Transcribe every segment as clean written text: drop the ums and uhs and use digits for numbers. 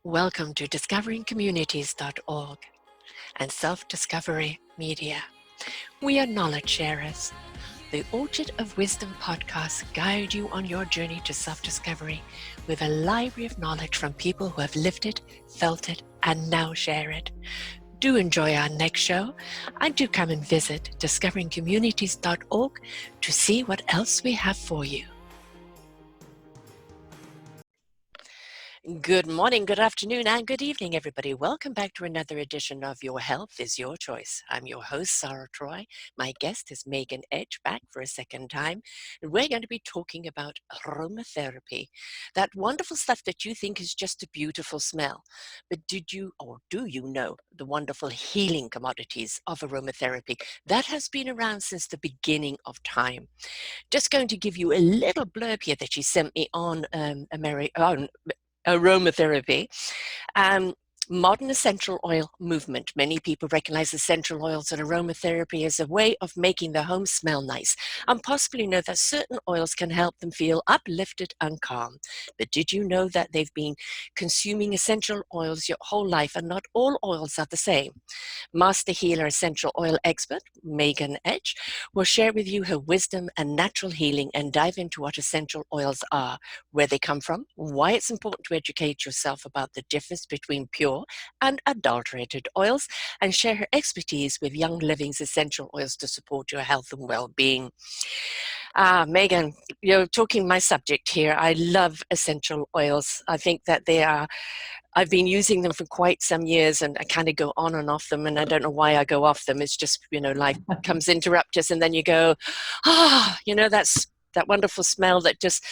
Welcome to discoveringcommunities.org and Self-Discovery Media. We are knowledge sharers. The Orchard of Wisdom podcasts guide you on your journey to self-discovery with a library of knowledge from people who have lived it, felt it, and now share it. Do enjoy our next show, and do come and visit discoveringcommunities.org to see what else we have for you. Good morning, good afternoon, and good evening, everybody. Welcome back to another edition of Your Health is Your Choice. I'm your host, Sara Troy. My guest is Megan Edge, back for a second time. And we're going to be talking about aromatherapy, that wonderful stuff that you think is just a beautiful smell. But did you, or do you know, the wonderful healing commodities of aromatherapy? That has been around since the beginning of time. Just going to give you a little blurb here that she sent me on aromatherapy. Modern essential oil movement. Many people recognize essential oils and aromatherapy as a way of making their home smell nice, and possibly know that certain oils can help them feel uplifted and calm. But did you know that they've been consuming essential oils your whole life, and not all oils are the same? Master healer essential oil expert Megan Edge will share with you her wisdom and natural healing, and dive into what essential oils are, where they come from, why it's important to educate yourself about the difference between pure and adulterated oils, and share her expertise with Young Living's essential oils to support your health and well-being. Megan, you're talking my subject here. I love essential oils. I think that I've been using them for quite some years, and I kind of go on and off them, and I don't know why I go off them. It's just, life comes interrupt us, and then you go, that's that wonderful smell that just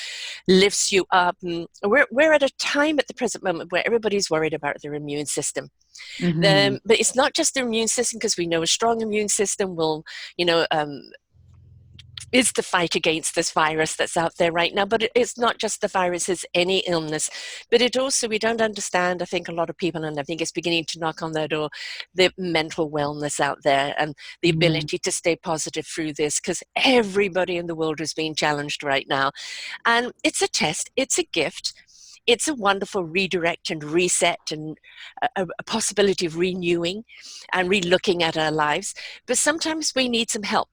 lifts you up. And we're at a time at the present moment where everybody's worried about their immune system. Mm-hmm. But it's not just the immune system, because we know a strong immune system will, is the fight against this virus that's out there right now. But it's not just the virus, it's any illness. But it also, we don't understand, I think a lot of people, and I think it's beginning to knock on their door, the mental wellness out there and the ability to stay positive through this, because everybody in the world is being challenged right now. And it's a test, it's a gift. It's a wonderful redirect and reset, and a possibility of renewing and re-looking at our lives. But sometimes we need some help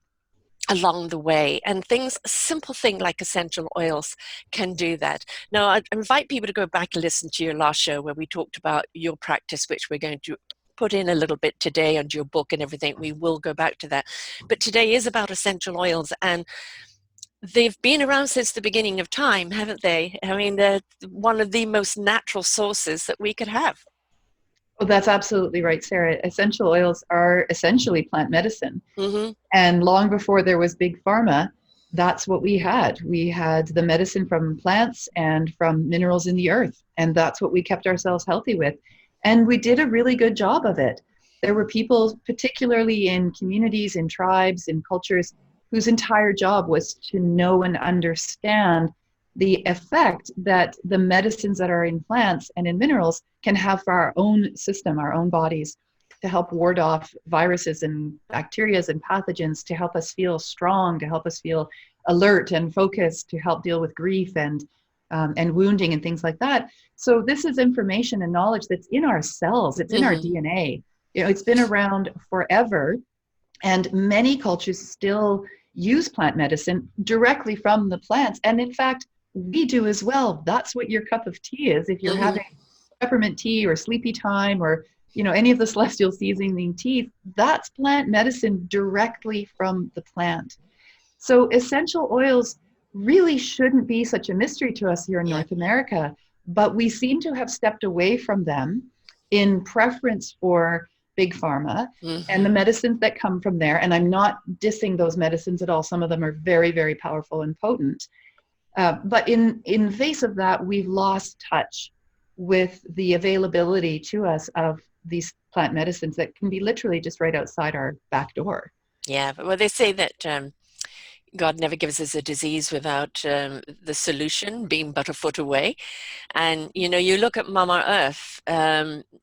along the way, and a simple thing like essential oils can do that. Now, I invite people to go back and listen to your last show where we talked about your practice, which we're going to put in a little bit today, and your book and everything. We will go back to that. But today is about essential oils, and they've been around since the beginning of time, haven't they? I mean, they're one of the most natural sources that we could have. Well, that's absolutely right, Sarah. Essential oils are essentially plant medicine. Mm-hmm. And long before there was big pharma, that's what we had. We had the medicine from plants and from minerals in the earth. And that's what we kept ourselves healthy with. And we did a really good job of it. There were people, particularly in communities, in tribes, in cultures, whose entire job was to know and understand the effect that the medicines that are in plants and in minerals can have for our own system, our own bodies, to help ward off viruses and bacteria and pathogens, to help us feel strong, to help us feel alert and focused, to help deal with grief and wounding and things like that. So this is information and knowledge that's in our cells. It's in our DNA. It's been around forever, and many cultures still use plant medicine directly from the plants. And in fact, we do as well. That's what your cup of tea is. If you're having peppermint tea or sleepy time or any of the celestial seasoning teas, that's plant medicine directly from the plant. So essential oils really shouldn't be such a mystery to us here in North America, but we seem to have stepped away from them in preference for big pharma and the medicines that come from there. And I'm not dissing those medicines at all. Some of them are very, very powerful and potent. But in face of that, we've lost touch with the availability to us of these plant medicines that can be literally just right outside our back door. Yeah, well, they say that God never gives us a disease without the solution being but a foot away. And, you look at Mama Earth,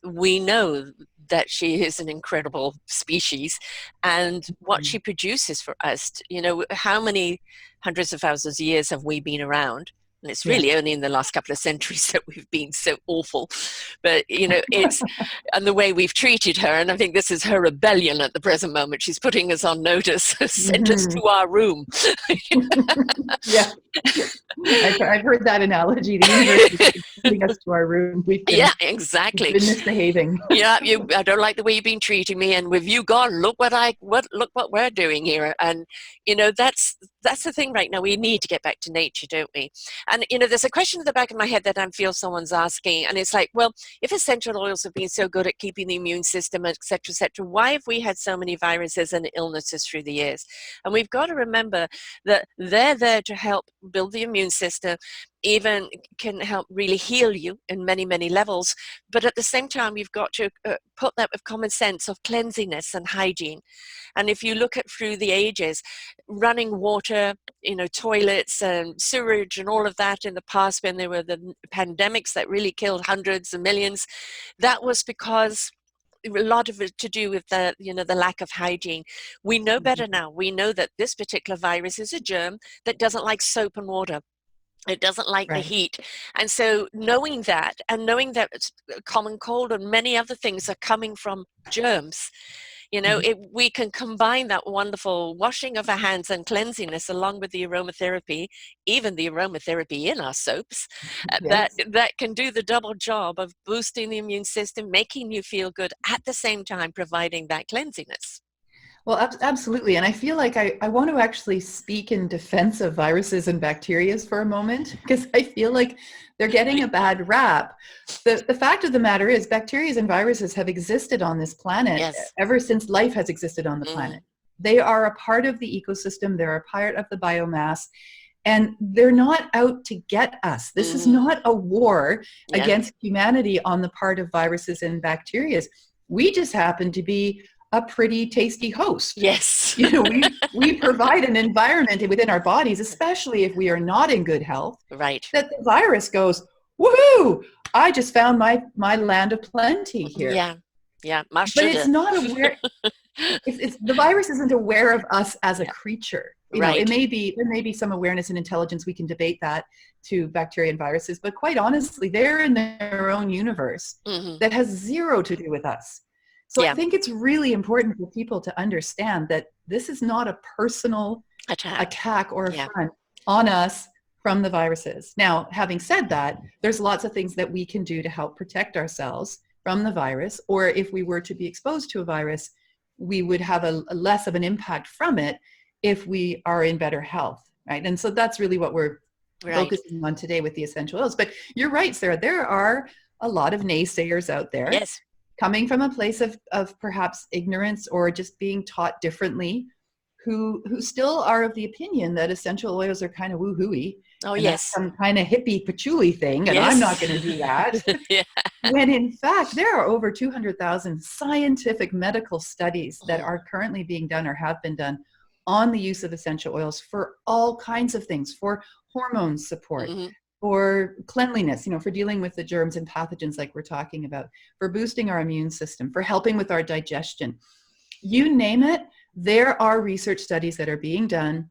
we know that she is an incredible species, and what she produces for us, how many hundreds of thousands of years have we been around? And it's Yeah. really only in the last couple of centuries that we've been so awful. But, it's, and the way we've treated her, and I think this is her rebellion at the present moment. She's putting us on notice, sent us Mhm. to our room. Yeah. I've heard that analogy. The universe is sending us to our room. Yeah, We've exactly. been misbehaving. Yeah, I don't like the way you've been treating me, and with you gone, look what we're doing here. And that's the thing right now. We need to get back to nature, don't we? And there's a question in the back of my head that I feel someone's asking, and it's like, well, if essential oils have been so good at keeping the immune system, etc., why have we had so many viruses and illnesses through the years? And we've got to remember that they're there to help build the immune system, even can help really heal you in many, many levels. But at the same time, you've got to put that with common sense of cleanliness and hygiene. And if you look at through the ages, running water, toilets and sewerage and all of that in the past, when there were the pandemics that really killed hundreds of millions, that was because a lot of it to do with the lack of hygiene. We know better now. We know that this particular virus is a germ that doesn't like soap and water. It doesn't like the Right. heat. And so knowing that, and knowing that common cold and many other things are coming from germs, we can combine that wonderful washing of our hands and cleanliness along with the aromatherapy, even the aromatherapy in our soaps, that Yes. that can do the double job of boosting the immune system, making you feel good, at the same time providing that cleanliness. Well, absolutely. And I feel like I want to actually speak in defense of viruses and bacteria for a moment, because I feel like they're getting a bad rap. The fact of the matter is, bacteria and viruses have existed on this planet Yes. ever since life has existed on the Mm, planet. They are a part of the ecosystem, they're a part of the biomass, and they're not out to get us. This is mm, not a war yeah. against humanity on the part of viruses and bacteria. We just happen to be a pretty tasty host. Yes. We provide an environment within our bodies, especially if we are not in good health, Right. that the virus goes, woohoo, I just found my land of plenty here. Yeah. Yeah. My But it's sugar. not aware, it's the virus isn't aware of us as a Yeah. creature. Right. There may be some awareness and intelligence. We can debate that to bacteria and viruses, but quite honestly, they're in their own universe Hmm. that has zero to do with us. So I Yeah. think it's really important for people to understand that this is not a personal Attack. attack or Yeah. affront on us from the viruses. Now, having said that, there's lots of things that we can do to help protect ourselves from the virus, or if we were to be exposed to a virus, we would have a less of an impact from it if we are in better health, right? And so that's really what we're Right. focusing on today with the essential oils. But you're right, Sarah, there are a lot of naysayers out there Yes. coming from a place of perhaps ignorance or just being taught differently, who still are of the opinion that essential oils are kind of woo-hooey Oh, and that's yes. some kind of hippie patchouli thing, and I'm not Yes. going to do that. Yeah. When in fact, there are over 200,000 scientific medical studies that Mm-hmm. are currently being done or have been done on the use of essential oils for all kinds of things, for hormone support, Mm-hmm. for cleanliness, for dealing with the germs and pathogens like we're talking about, for boosting our immune system, for helping with our digestion. You name it, there are research studies that are being done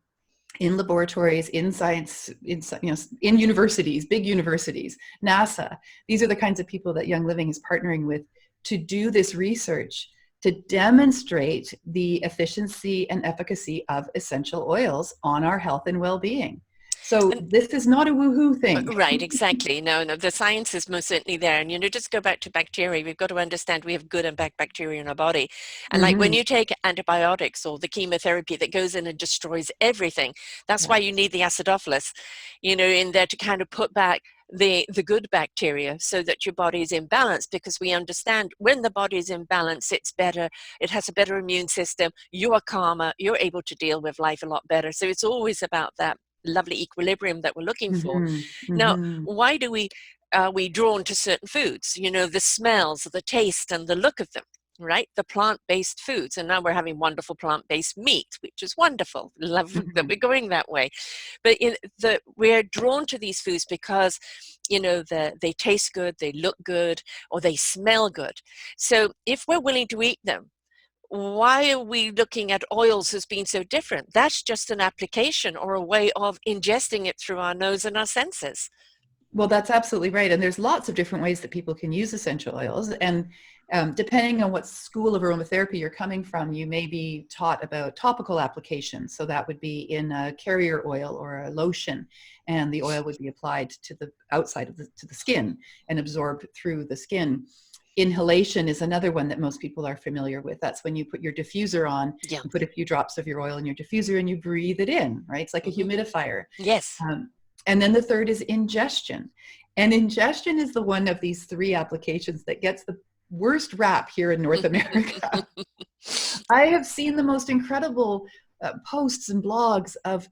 in laboratories, in science, in universities, big universities, NASA. These are the kinds of people that Young Living is partnering with to do this research, to demonstrate the efficiency and efficacy of essential oils on our health and well-being. So And this is not a woohoo thing. right, exactly. No, no, the science is most certainly there. And, just go back to bacteria. We've got to understand we have good and bad bacteria in our body. And like when Mm-hmm. you take antibiotics or the chemotherapy that goes in and destroys everything, that's why Yeah. you need the acidophilus, in there to kind of put back the good bacteria so that your body is in balance, because we understand when the body is in balance, it's better, it has a better immune system, you are calmer, you're able to deal with life a lot better. So it's always about that lovely equilibrium that we're looking for. Mm-hmm. Now, Mm-hmm. why do we are we drawn to certain foods? The smells, the taste, and the look of them, right? The plant-based foods, and now we're having wonderful plant-based meat, which is wonderful. Love that Mm-hmm. we're going that way. But we're drawn to these foods because they taste good, they look good, or they smell good. So if we're willing to eat them, why are we looking at oils as being so different? That's just an application or a way of ingesting it through our nose and our senses. Well, that's absolutely right. And there's lots of different ways that people can use essential oils. And depending on what school of aromatherapy you're coming from, you may be taught about topical applications. So that would be in a carrier oil or a lotion, and the oil would be applied to the outside of to the skin and absorbed through the skin. Inhalation is another one that most people are familiar with. That's when you put your diffuser on, Yeah. you put a few drops of your oil in your diffuser and you breathe it in, right? It's like a humidifier. Yes. And then the third is ingestion. And ingestion is the one of these three applications that gets the worst rap here in North America. I have seen the most incredible posts and blogs of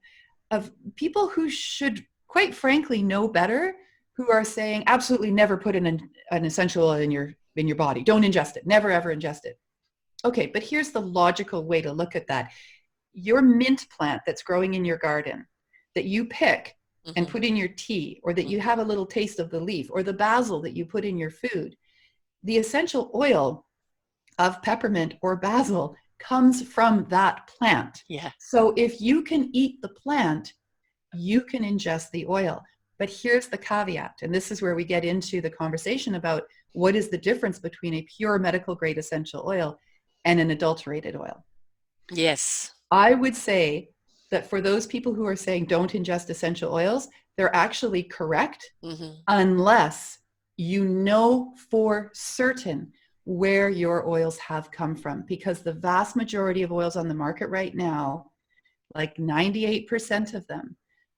people who should, quite frankly, know better, who are saying absolutely never put an essential oil in your body. Don't ingest it. Never, ever ingest it. Okay, but here's the logical way to look at that. Your mint plant that's growing in your garden that you pick and put in your tea, or that you have a little taste of the leaf, or the basil that you put in your food, the essential oil of peppermint or basil comes from that plant. Yeah. So if you can eat the plant, you can ingest the oil. But here's the caveat, and this is where we get into the conversation about what is the difference between a pure medical grade essential oil and an adulterated oil. Yes. I would say that for those people who are saying don't ingest essential oils, they're actually correct, unless you know for certain where your oils have come from. Because the vast majority of oils on the market right now, like 98% of them,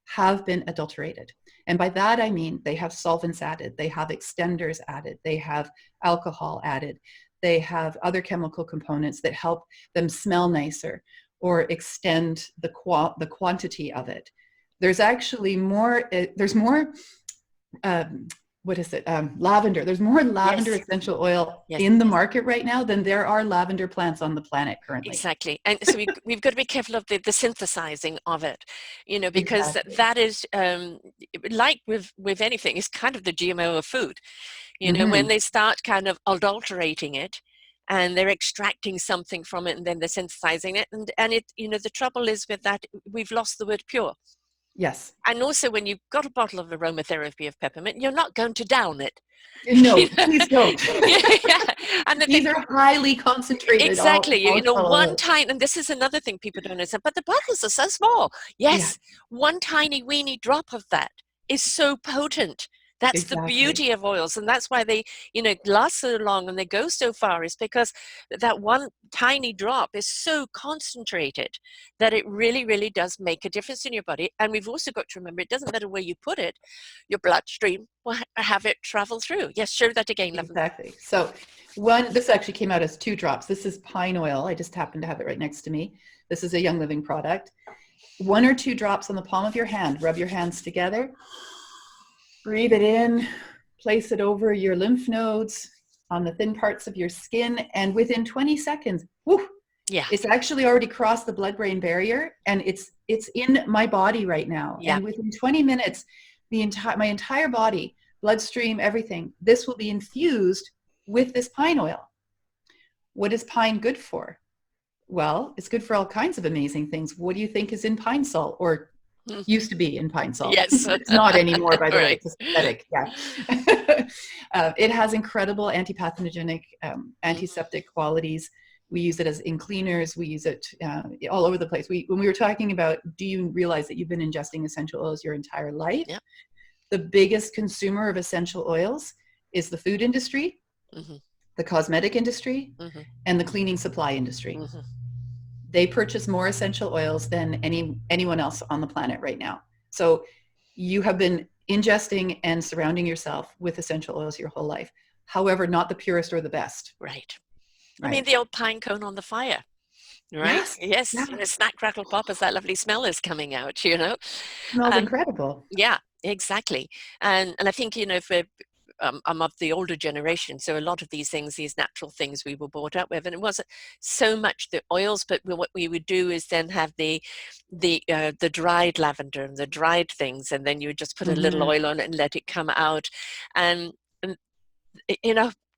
have been adulterated. And by that, I mean they have solvents added, they have extenders added, they have alcohol added, they have other chemical components that help them smell nicer or extend the quantity of it. There's actually more, what is it? Lavender. There's more lavender essential oil in the market right now than there are lavender plants on the planet currently. Exactly. And so we've got to be careful of the synthesizing of it, because that is, like with anything, is kind of the GMO of food. When they start kind of adulterating it, and they're extracting something from it and then they're synthesizing it. And it, the trouble is with that, we've lost the word pure. Yes. And also when you've got a bottle of aromatherapy of peppermint, you're not going to down it. No, please don't. Yeah. And these are highly concentrated. Exactly. One tiny, and this is another thing people don't understand, but the bottles are so small. Yes. One tiny weeny drop of that is so potent. That's the beauty of oils, and that's why they, last so long and they go so far, is because that one tiny drop is so concentrated that it really, really does make a difference in your body. And we've also got to remember, it doesn't matter where you put it, your bloodstream will have it travel through. Yes, show that again, Lavender. Exactly. So this actually came out as 2 drops. This is pine oil. I just happen to have it right next to me. This is a Young Living product. 1 or 2 drops on the palm of your hand. Rub your hands together. Breathe it in, place it over your lymph nodes, on the thin parts of your skin, and within 20 seconds, whoo, it's actually already crossed the blood-brain barrier, and it's in my body right now. And within 20 minutes, my entire body, bloodstream, everything, this will be infused with this pine oil. What is pine good for? Well, it's good for all kinds of amazing things. What do you think is in pine salt, or used to be in pine salt? Yes. It's not anymore, by the way. It's aesthetic. Yeah. It has incredible antipathogenic, antiseptic qualities. We use it in cleaners. We use it all over the place. When we were talking about, do you realize that you've been ingesting essential oils your entire life? Yep. The biggest consumer of essential oils is the food industry, the cosmetic industry, and the cleaning supply industry. They purchase more essential oils than anyone else on the planet right now. So you have been ingesting and surrounding yourself with essential oils your whole life. However, not the purest or the best. Right. I mean, the old pine cone on the fire, right? Yes. Snack, crackle, pop as that lovely smell is coming out, Smells incredible. Yeah, exactly. And I think, if I'm of the older generation, so a lot of these things, these natural things, we were brought up with, and it wasn't so much the oils, but what we would do is then have the dried lavender and the dried things, and then you would just put a little oil on it and let it come out. And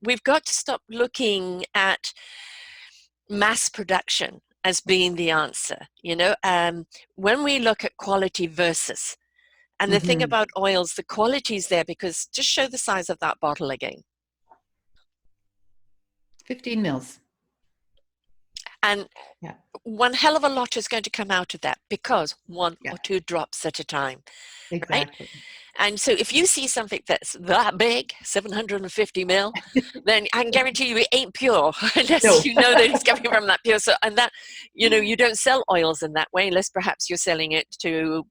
we've got to stop looking at mass production as being the answer. When we look at quality versus, and the thing Mm-hmm. about oils, the quality is there because just show the size of that bottle again. 15 mils. And Yeah. one hell of a lot is going to come out of that because one Yeah. or two drops at a time, right? Exactly. And so if you see something that's that big, 750 mil, then I can guarantee you it ain't pure unless No. you know that it's coming from that pure. So, and that, you don't sell oils in that way unless perhaps you're selling it to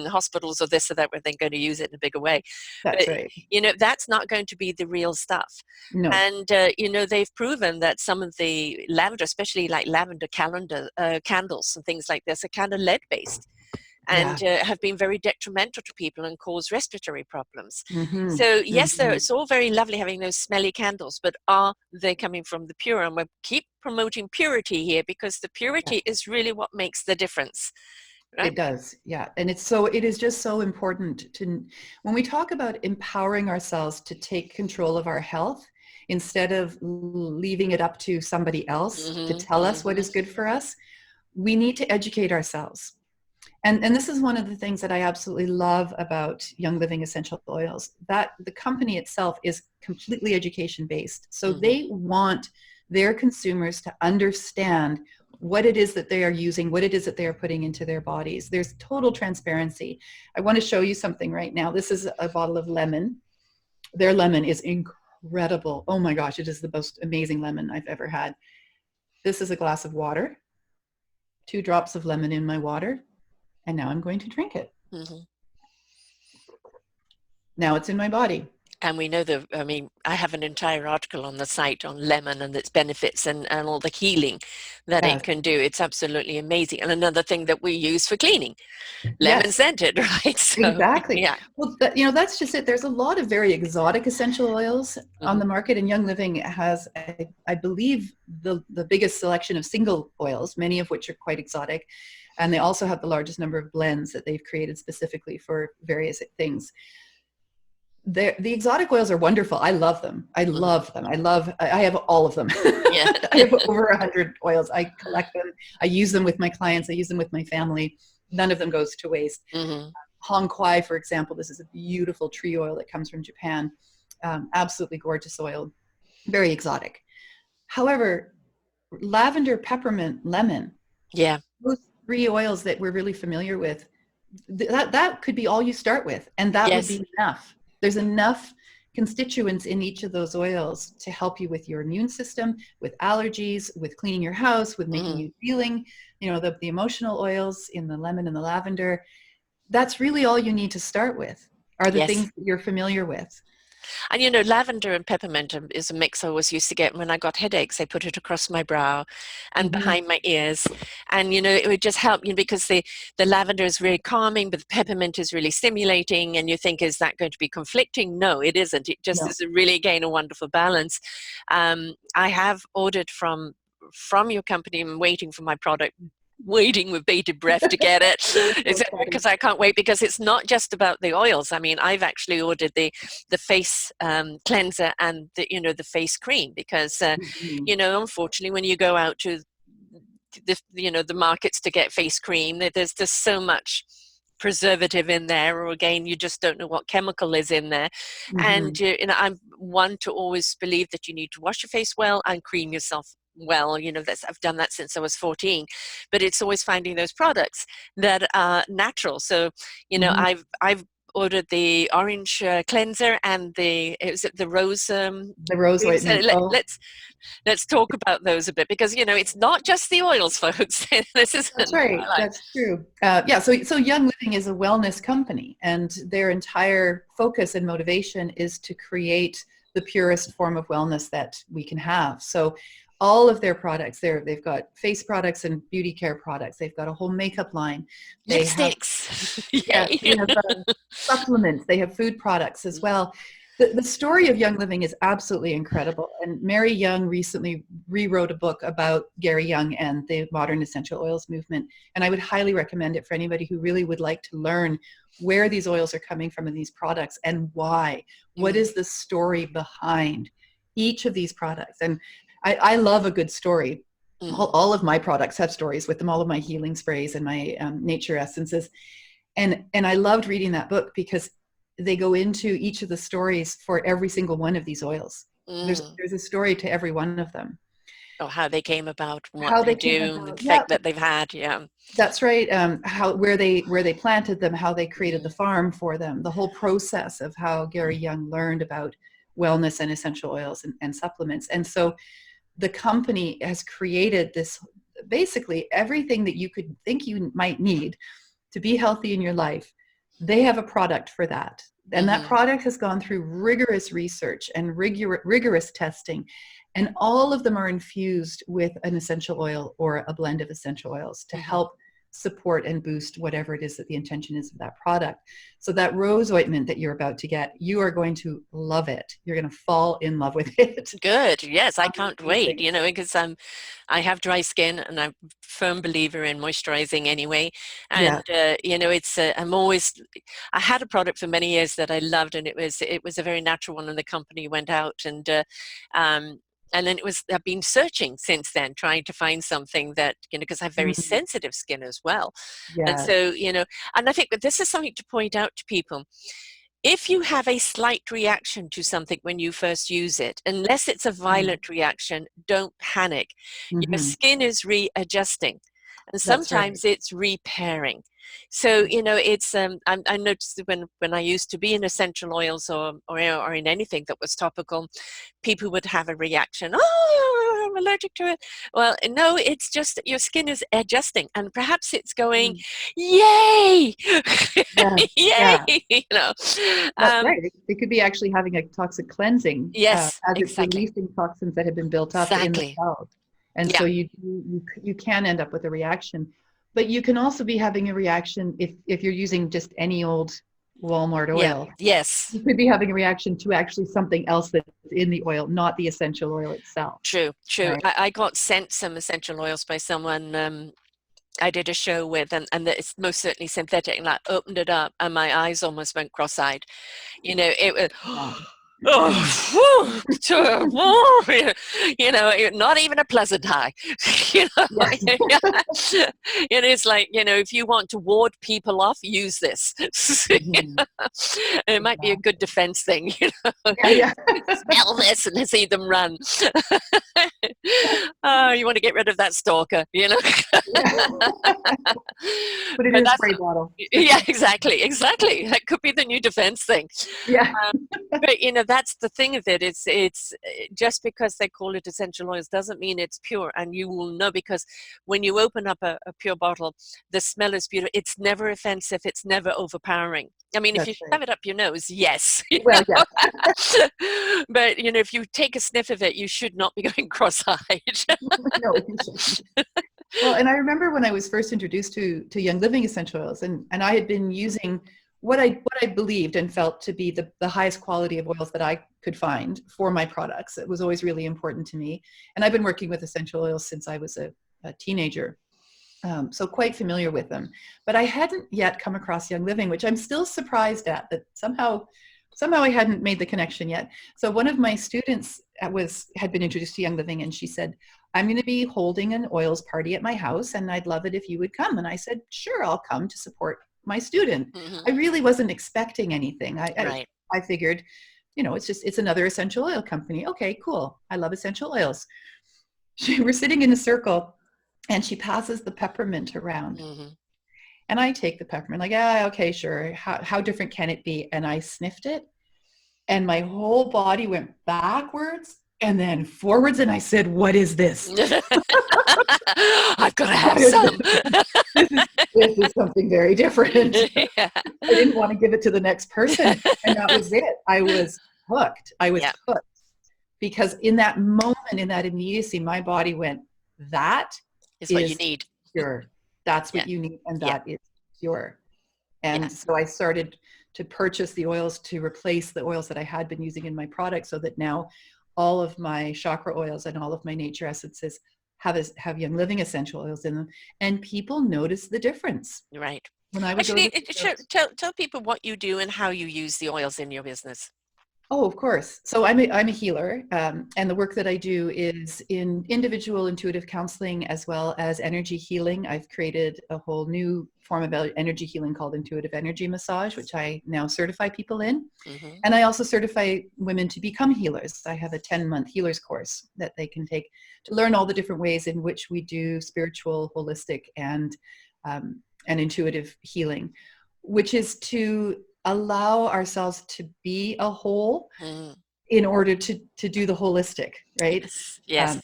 hospitals or this or that where they're going to use it in a bigger way. That's But, right. that's not going to be the real stuff. No. And, they've proven that some of the lavender, especially like lavender candles and things like this, are kind of lead-based Yeah. and have been very detrimental to people and cause respiratory problems. Mm-hmm. So yes, Mm-hmm. it's all very lovely having those smelly candles, but are they coming from the pure? And we keep promoting purity here because the Yeah. purity is really what makes the difference, right? It does. Yeah. And it is just so important to, when we talk about empowering ourselves to take control of our health, instead of leaving it up to somebody else to Mm-hmm, tell us what mm-hmm, is good for us, we need to educate ourselves. And this is one of the things that I absolutely love about Young Living Essential Oils, that the company itself is completely education based. So mm-hmm. they want their consumers to understand what it is that they are using, what it is that they are putting into their bodies. There's total transparency. I want to show you something right now. This is a bottle of lemon. Their lemon is incredible. Oh my gosh, it is the most amazing lemon I've ever had. This is a glass of water, 2 drops of lemon in my water, and now I'm going to drink it. Mm-hmm. Now it's in my body. And we know I have an entire article on the site on lemon and its benefits and all the healing that it Yes. can do. It's absolutely amazing. And another thing that we use for cleaning, lemon Yes, scented, right? So, exactly. yeah. Well, that's just it. There's a lot of very exotic essential oils on Mm-hmm. the market, and Young Living has, I believe, the biggest selection of single oils, many of which are quite exotic. And they also have the largest number of blends that they've created specifically for various things. The exotic oils are wonderful. I love them. I Mm-hmm. love them. I have all of them. Yeah. I have over 100 oils. I collect them. I use them with my clients. I use them with my family. None of them goes to waste. Mm-hmm. Hong Kwai, for example, this is a beautiful tree oil that comes from Japan. Absolutely gorgeous oil. Very exotic. However, lavender, peppermint, lemon, Yeah. those 3 oils that we're really familiar with, that could be all you start with, and that would Yes. be enough. There's enough constituents in each of those oils to help you with your immune system, with allergies, with cleaning your house, with making Mm-hmm. you feeling, the emotional oils in the lemon and the lavender. That's really all you need to start with, are the Yes. things that you're familiar with. And lavender and peppermint is a mix I always used to get when I got headaches. I put it across my brow and Mm-hmm. behind my ears. And, it would just help, because the lavender is really calming, but the peppermint is really stimulating. And you think, is that going to be conflicting? No, it isn't. It just No. is really, again, a wonderful balance. I have ordered from your company. I'm waiting for my product, waiting with bated breath to get it. It's So funny. because I can't wait, because it's not just about the oils. I've actually ordered the face cleanser and the face cream, because Mm-hmm. unfortunately when you go out to the markets to get face cream, there's just so much preservative in there, or again you just don't know what chemical is in there. Mm-hmm. And I'm one to always believe that you need to wash your face well and cream yourself well. I've done that since I was 14, but it's always finding those products that are natural. So Mm-hmm. I've ordered the orange cleanser and the rose The rose cream. So ointment. Oh, let's talk about those a bit, because it's not just the oils, folks. This that's isn't right. like. That's true. Yeah. So Young Living is a wellness company, and their entire focus and motivation is to create the purest form of wellness that we can have. So all of their products, they've got face products and beauty care products. They've got a whole makeup line. They have, Lipsticks. yes, Yay. they have supplements. They have food products as well. The story of Young Living is absolutely incredible. And Mary Young recently rewrote a book about Gary Young and the modern essential oils movement. And I would highly recommend it for anybody who really would like to learn where these oils are coming from in these products and why. What Mm. is the story behind each of these products? And I love a good story. Mm, all of my products have stories with them, all of my healing sprays and my nature essences. And I loved reading that book because they go into each of the stories for every single one of these oils. mm. There's a story to every one of them. Or how they came about, what How they they came do, the about. Yeah, effect that they've had. Yeah. that's right. How where they planted them, how they created the Mm, farm for them, the whole process of how Gary Young learned about wellness and essential oils and supplements. And so the company has created this, basically everything that you could think you might need to be healthy in your life. They have a product for that. And that mm-hmm, product has gone through rigorous research and rigorous testing. And all of them are infused with an essential oil or a blend of essential oils to mm-hmm. help support and boost whatever it is that the intention is of that product. So that rose ointment that you're about to get, you are going to love it. You're going to fall in love with it. Good. Yes, I can't wait, Amazing. because I have dry skin and I'm a firm believer in moisturizing anyway. Yeah. And it's I'm always I had a product for many years that I loved, and it was a very natural one, and the company went out um and then I've been searching since then, trying to find something that, because I have very Mm, sensitive skin as well. And yeah. so, and I think that this is something to point out to people. If you have a slight reaction to something when you first use it, unless it's a Mm, violent reaction, don't panic. Your mhm. skin is readjusting, and That's right. sometimes it's repairing. So, it's I noticed that when I used to be in essential oils or in anything that was topical, people would have a reaction. Oh, I'm allergic to it. Well, no, it's just that your skin is adjusting, and perhaps it's going, Mm. yay, Yeah. yay, Yeah. you know. That's Um, right. It could be actually having a toxic cleansing yes, as it's exactly, releasing toxins that have been built up in the exactly. cells. And Yeah, so you can end up with a reaction. But you can also be having a reaction if you're using just any old Walmart yeah, oil. yes. You could be having a reaction to actually something else that's in the oil, not the essential oil itself. True, true. Right. I got sent some essential oils by someone I did a show with, and it's most certainly synthetic. And I opened it up, and my eyes almost went cross-eyed. It was, Yeah. oh, whew, not even a pleasant high. you know, Yes. it is like, if you want to ward people off, use this. Mhm. It might be a good Exactly. defense thing. Yeah, yeah. Smell this and see them run. Oh, you want to get rid of that stalker. Yeah. Put it in But a that's, spray bottle. yeah, exactly. That could be the new defense thing. Yeah. Um, but that's the thing of it. It's just because they call it essential oils doesn't mean it's pure, and you will know because when you open up a pure bottle, the smell is beautiful. It's never offensive. It's never overpowering. I mean, if you That's right. shove it up your nose, yes. Well, yeah. But if you take a sniff of it, you should not be going cross-eyed. No, you shouldn't. Well, and I remember when I was first introduced to Young Living essential oils, and I had been using what I believed and felt to be the highest quality of oils that I could find for my products. It was always really important to me. And I've been working with essential oils since I was a teenager. So quite familiar with them, but I hadn't yet come across Young Living, which I'm still surprised at that somehow I hadn't made the connection yet. So one of my students had been introduced to Young Living, and she said, "I'm going to be holding an oils party at my house, and I'd love it if you would come." And I said, "Sure, I'll come to support my student." Hmm. I really wasn't expecting anything. Right. I figured, it's another essential oil company. Okay, cool. I love essential oils. We're sitting in a circle, and she passes the peppermint around. Hmm. And I take the peppermint, like, yeah, okay, sure. How different can it be? And I sniffed it, and my whole body went backwards and then forwards. And I said, "What is this? I've got to What have is some. this? This is something very different." Yeah. I didn't want to give it to the next person. And that was it. I was hooked. I was Yeah, hooked because in that moment, in that immediacy, my body went, that is what you is need. pure. That's Yeah, what you need. And yeah, that is pure. yeah. And so I started to purchase the oils to replace the oils that I had been using in my product, so that now all of my chakra oils and all of my nature essences have Young Living essential oils in them. And people notice the difference. Right. When I would go Actually, to the sure, stores, tell people what you do and how you use the oils in your business. Oh, of course. So I'm a healer, and the work that I do is in individual intuitive counseling as well as energy healing. I've created a whole new form of energy healing called intuitive energy massage, which I now certify people in. Mm-hmm. And I also certify women to become healers. I have a 10-month healers course that they can take to learn all the different ways in which we do spiritual, holistic, and intuitive healing, which is to allow ourselves to be a whole Mm. in order to do the holistic, right? Yes, yes. Um,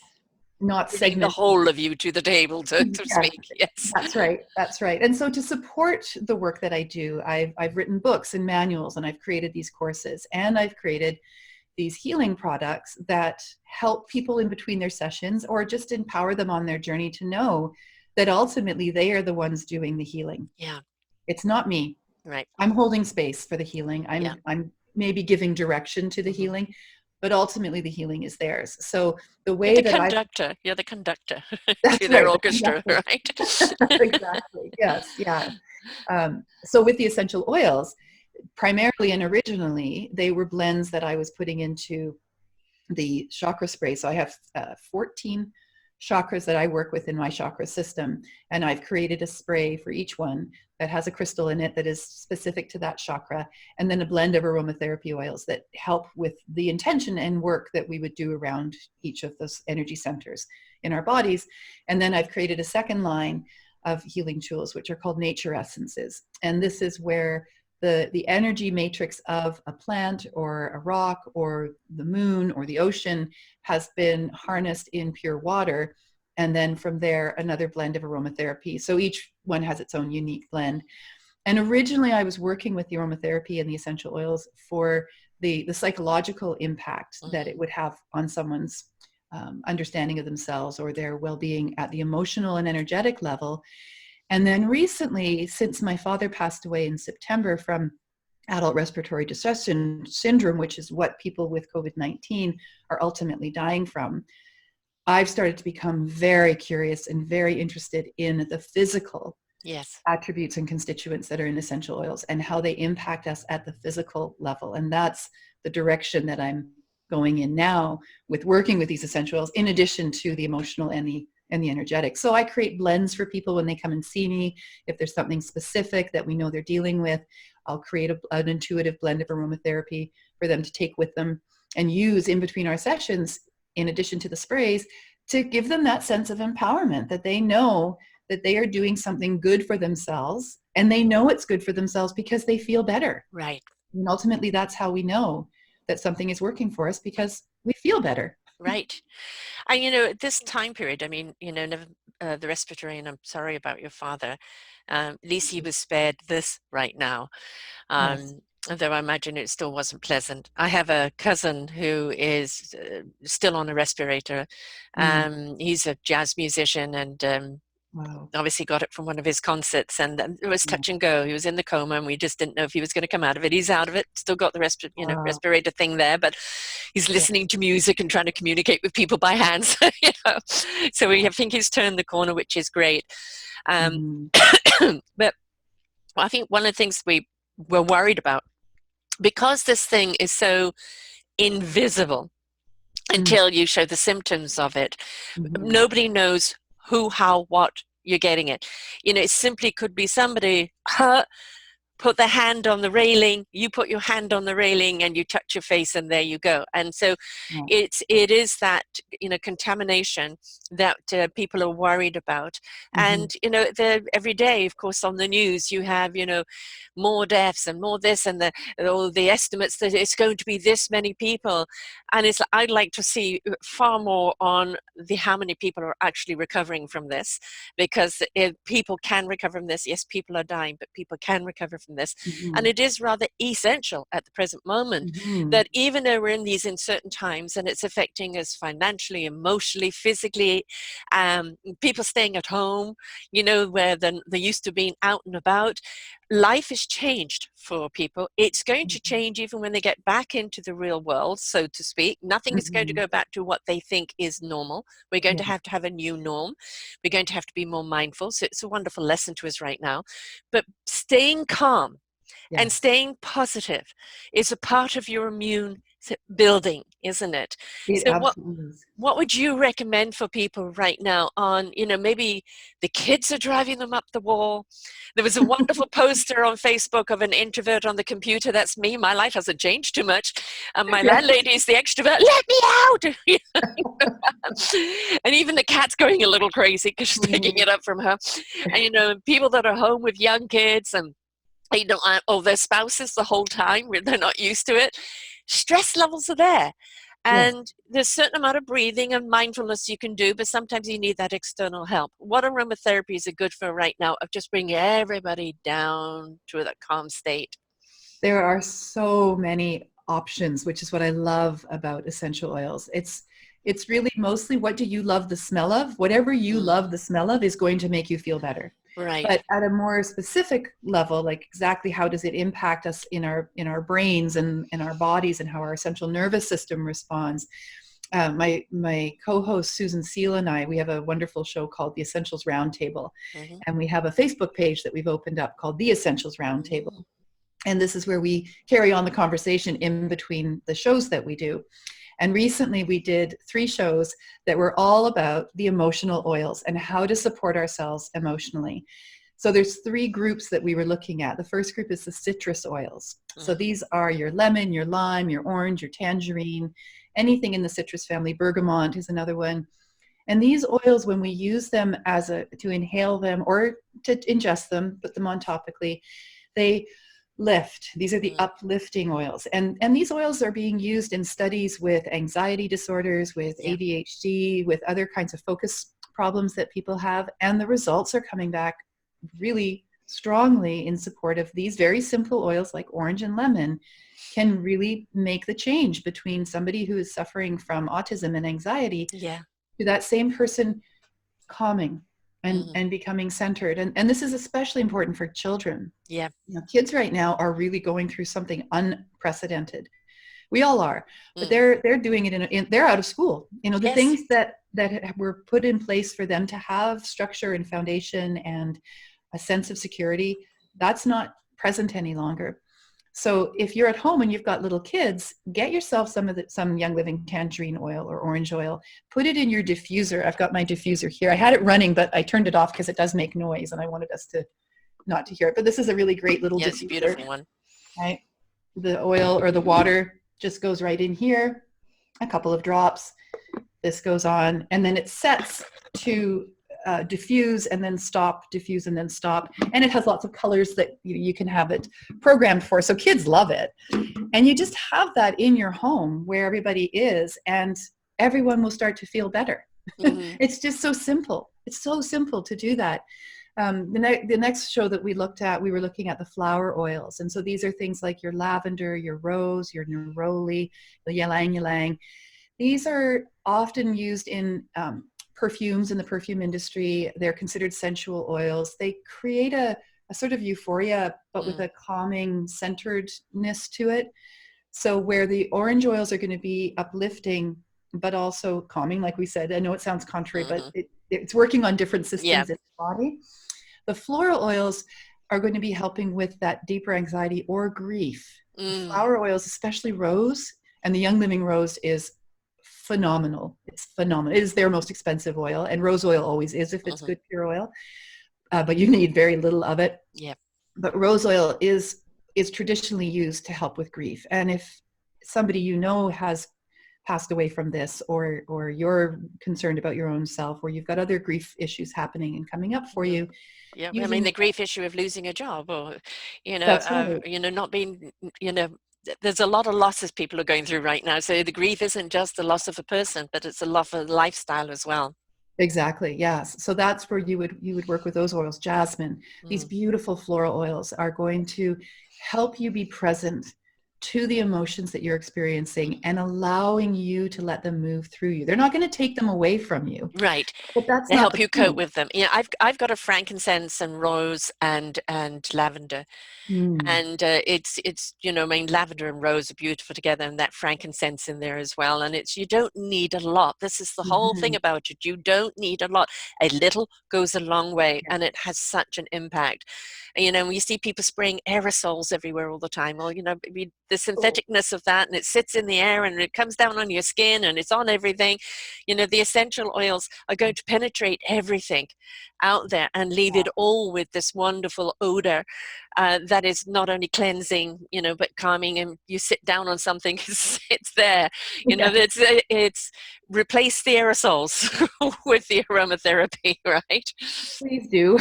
Not Bringing the segmenting. whole of you to the table, to Yes, speak. Yes. that's right. That's right. And so to support the work that I do, I've written books and manuals, and I've created these courses, and I've created these healing products that help people in between their sessions or just empower them on their journey to know that ultimately they are the ones doing the healing. Yeah. It's not me. Right. I'm holding space for the healing. Yeah. I'm maybe giving direction to the Mm-hmm. healing, but ultimately the healing is theirs. So the You're way the that I conductor. You're the conductor to that's their right, orchestra, exactly. right? Exactly. Yes, yeah. So with the essential oils, primarily and originally, they were blends that I was putting into the chakra spray. So I have 14 chakras that I work with in my chakra system. And I've created a spray for each one that has a crystal in it that is specific to that chakra. And then a blend of aromatherapy oils that help with the intention and work that we would do around each of those energy centers in our bodies. And then I've created a second line of healing tools, which are called nature essences. And this is where the energy matrix of a plant or a rock or the moon or the ocean has been harnessed in pure water. And then from there, another blend of aromatherapy. So each one has its own unique blend. And originally, I was working with the aromatherapy and the essential oils for the psychological impact that Mm-hmm. it would have on someone's understanding of themselves or their well-being at the emotional and energetic level. And then recently, since my father passed away in September from adult respiratory distress syndrome, which is what people with COVID-19 are ultimately dying from, I've started to become very curious and very interested in the physical Yes. attributes and constituents that are in essential oils and how they impact us at the physical level. And that's the direction that I'm going in now with working with these essential oils, in addition to the emotional and the energetic. So I create blends for people when they come and see me. If there's something specific that we know they're dealing with, I'll create an intuitive blend of aromatherapy for them to take with them and use in between our sessions, in addition to the sprays, to give them that sense of empowerment that they know that they are doing something good for themselves, and they know it's good for themselves because they feel better. Right. And ultimately, that's how we know that something is working for us, because we feel better. Right. And at this time period, I mean, never, the respiratory, and I'm sorry about your father. At least he was spared this right now. Yes. Though I imagine it still wasn't pleasant. I have a cousin who is still on a respirator. Mm, He's a jazz musician, and wow. obviously got it from one of his concerts, and it was Yeah. touch and go. He was in the coma, and we just didn't know if he was going to come out of it. He's out of it, still got the Wow. respirator thing there, but he's Yeah. listening to music and trying to communicate with people by hands. So I think he's turned the corner, which is great. Um, Mm, but I think one of the things we were worried about, because this thing is so invisible mm, until you show the symptoms of it, mhm. nobody knows who, how, what you're getting it. It simply could be somebody hurt, put the hand on the railing, you put your hand on the railing and you touch your face, and there you go. And so Yeah. it is that contamination that people are worried about. Mhm. And every day, of course, on the news you have more deaths and more this, and all the estimates that it's going to be this many people. And I'd like to see far more on the how many people are actually recovering from this, because if people can recover from this, yes, people are dying, but people can recover from this. And Mhm. it is rather essential at the present moment Mhm. that even though we're in these uncertain times and it's affecting us financially, emotionally, physically, people staying at home, where they used to being out and about, life has changed for people. It's going to Mhm. change even when they get back into the real world, so to speak. Nothing is going to Mhm. go back to what they think is normal. We're going Yeah. to have a new norm. We're going to have to be more mindful. So it's a wonderful lesson to us right now. But staying calm and Yes. staying positive is a part of your immune So building, isn't it? It So absolutely is. what would you recommend for people right now on, maybe the kids are driving them up the wall? There was a wonderful poster on Facebook of an introvert on the computer. That's me. My life hasn't changed too much. And my Yeah. landlady is the extrovert. Let me out! And even the cat's going a little crazy because she's taking Mhm. it up from her. And, people that are home with young kids and or their spouses the whole time where they're not used to it. Stress levels are there. Yes. And there's a certain amount of breathing and mindfulness you can do, but sometimes you need that external help. What aromatherapies are good for right now of just bringing everybody down to that calm state? There are so many options, which is what I love about essential oils. It's really mostly, what do you love the smell of? Whatever you Mm, love the smell of is going to make you feel better. right. But at a more specific level, like exactly how does it impact us in our brains and in our bodies, and how our central nervous system responds. My co-host Susan Seal and I, we have a wonderful show called The Essentials Roundtable, Mm-hmm. and we have a Facebook page that we've opened up called The Essentials Roundtable. Mm, And this is where we carry on the conversation in between the shows that we do. And recently we did 3 shows that were all about the emotional oils and how to support ourselves emotionally. So there's 3 groups that we were looking at. The first group is the citrus oils. So mm, these are your lemon, your lime, your orange, your tangerine, anything in the citrus family. Bergamot is another one. And these oils, when we use them to inhale them or to ingest them, put them on topically, they lift. These are the mm, uplifting oils. And these oils are being used in studies with anxiety disorders, with yeah. ADHD, with other kinds of focus problems that people have. And the results are coming back really strongly in support of these very simple oils like orange and lemon can really make the change between somebody who is suffering from autism and anxiety Yeah. to that same person calming and, Mm, and becoming centered. And this is especially important for children. yeah. Kids right now are really going through something unprecedented. We all are, but Mm, they're doing it they're out of school. The yes. things that were put in place for them to have structure and foundation and a sense of security, that's not present any longer. So if you're at home and you've got little kids, get yourself some Young Living tangerine oil or orange oil. Put it in your diffuser. I've got my diffuser here. I had it running, but I turned it off because it does make noise, and I wanted us to not to hear it. But this is a really great little Yeah, it's a diffuser. beautiful one. Right? The oil or the water just goes right in here. A couple of drops. This goes on, and then it sets to diffuse and then stop, diffuse and then stop. And it has lots of colors that you can have it programmed for. So kids love it. And you just have that in your home where everybody is, and everyone will start to feel better. Mm-hmm. It's just so simple. It's so simple to do that. The next show that we looked at, we were looking at the flower oils. And so these are things like your lavender, your rose, your neroli, the ylang ylang. These are often used in perfumes in the perfume industry. They're considered sensual oils. They create a sort of euphoria, but with Mm, a calming centeredness to it. So where the orange oils are going to be uplifting, but also calming, like we said. I know it sounds contrary, but mm-hmm. it's working on different Yeah. systems in the body. The floral oils are going to be helping with that deeper anxiety or grief. The Mm, flower oils, especially rose, and the Young Living rose is phenomenal. It's phenomenal. It is their most expensive oil, and rose oil always is if it's mm-hmm. good pure oil, but you need very little of it. Yeah. But rose oil is traditionally used to help with grief. And if somebody has passed away from this, or you're concerned about your own self, or you've got other grief issues happening and coming up for Mm. you, Yeah, I mean using the grief issue of losing a job, or that's right. not being, there's a lot of losses people are going through right now. So the grief isn't just the loss of a person, but it's a loss of lifestyle as well. Exactly. Yes. So that's where you would work with those oils. Jasmine, these Mm, beautiful floral oils are going to help you be present to the emotions that you're experiencing mm. and allowing you to let them move through you. They're not going to take them away from you, Right. but that's They not help the you cope point. with them. Yeah, I've got a frankincense and rose and lavender. Mm. And it's I mean, lavender and rose are beautiful together, and that frankincense in there as well. And you don't need a lot. This is the whole thing Mhm. about it. You don't need a lot. A little goes a long way, Yeah. and it has such an impact. And, we see people spraying aerosols everywhere all the time. Well, we the syntheticness of that, and it sits in the air and it comes down on your skin and it's on everything. The essential oils are going to penetrate everything out there and leave it all with this wonderful odor that is not only cleansing, but calming. And you sit down on something, it's there. It's replace the aerosols with the aromatherapy, right? Please do.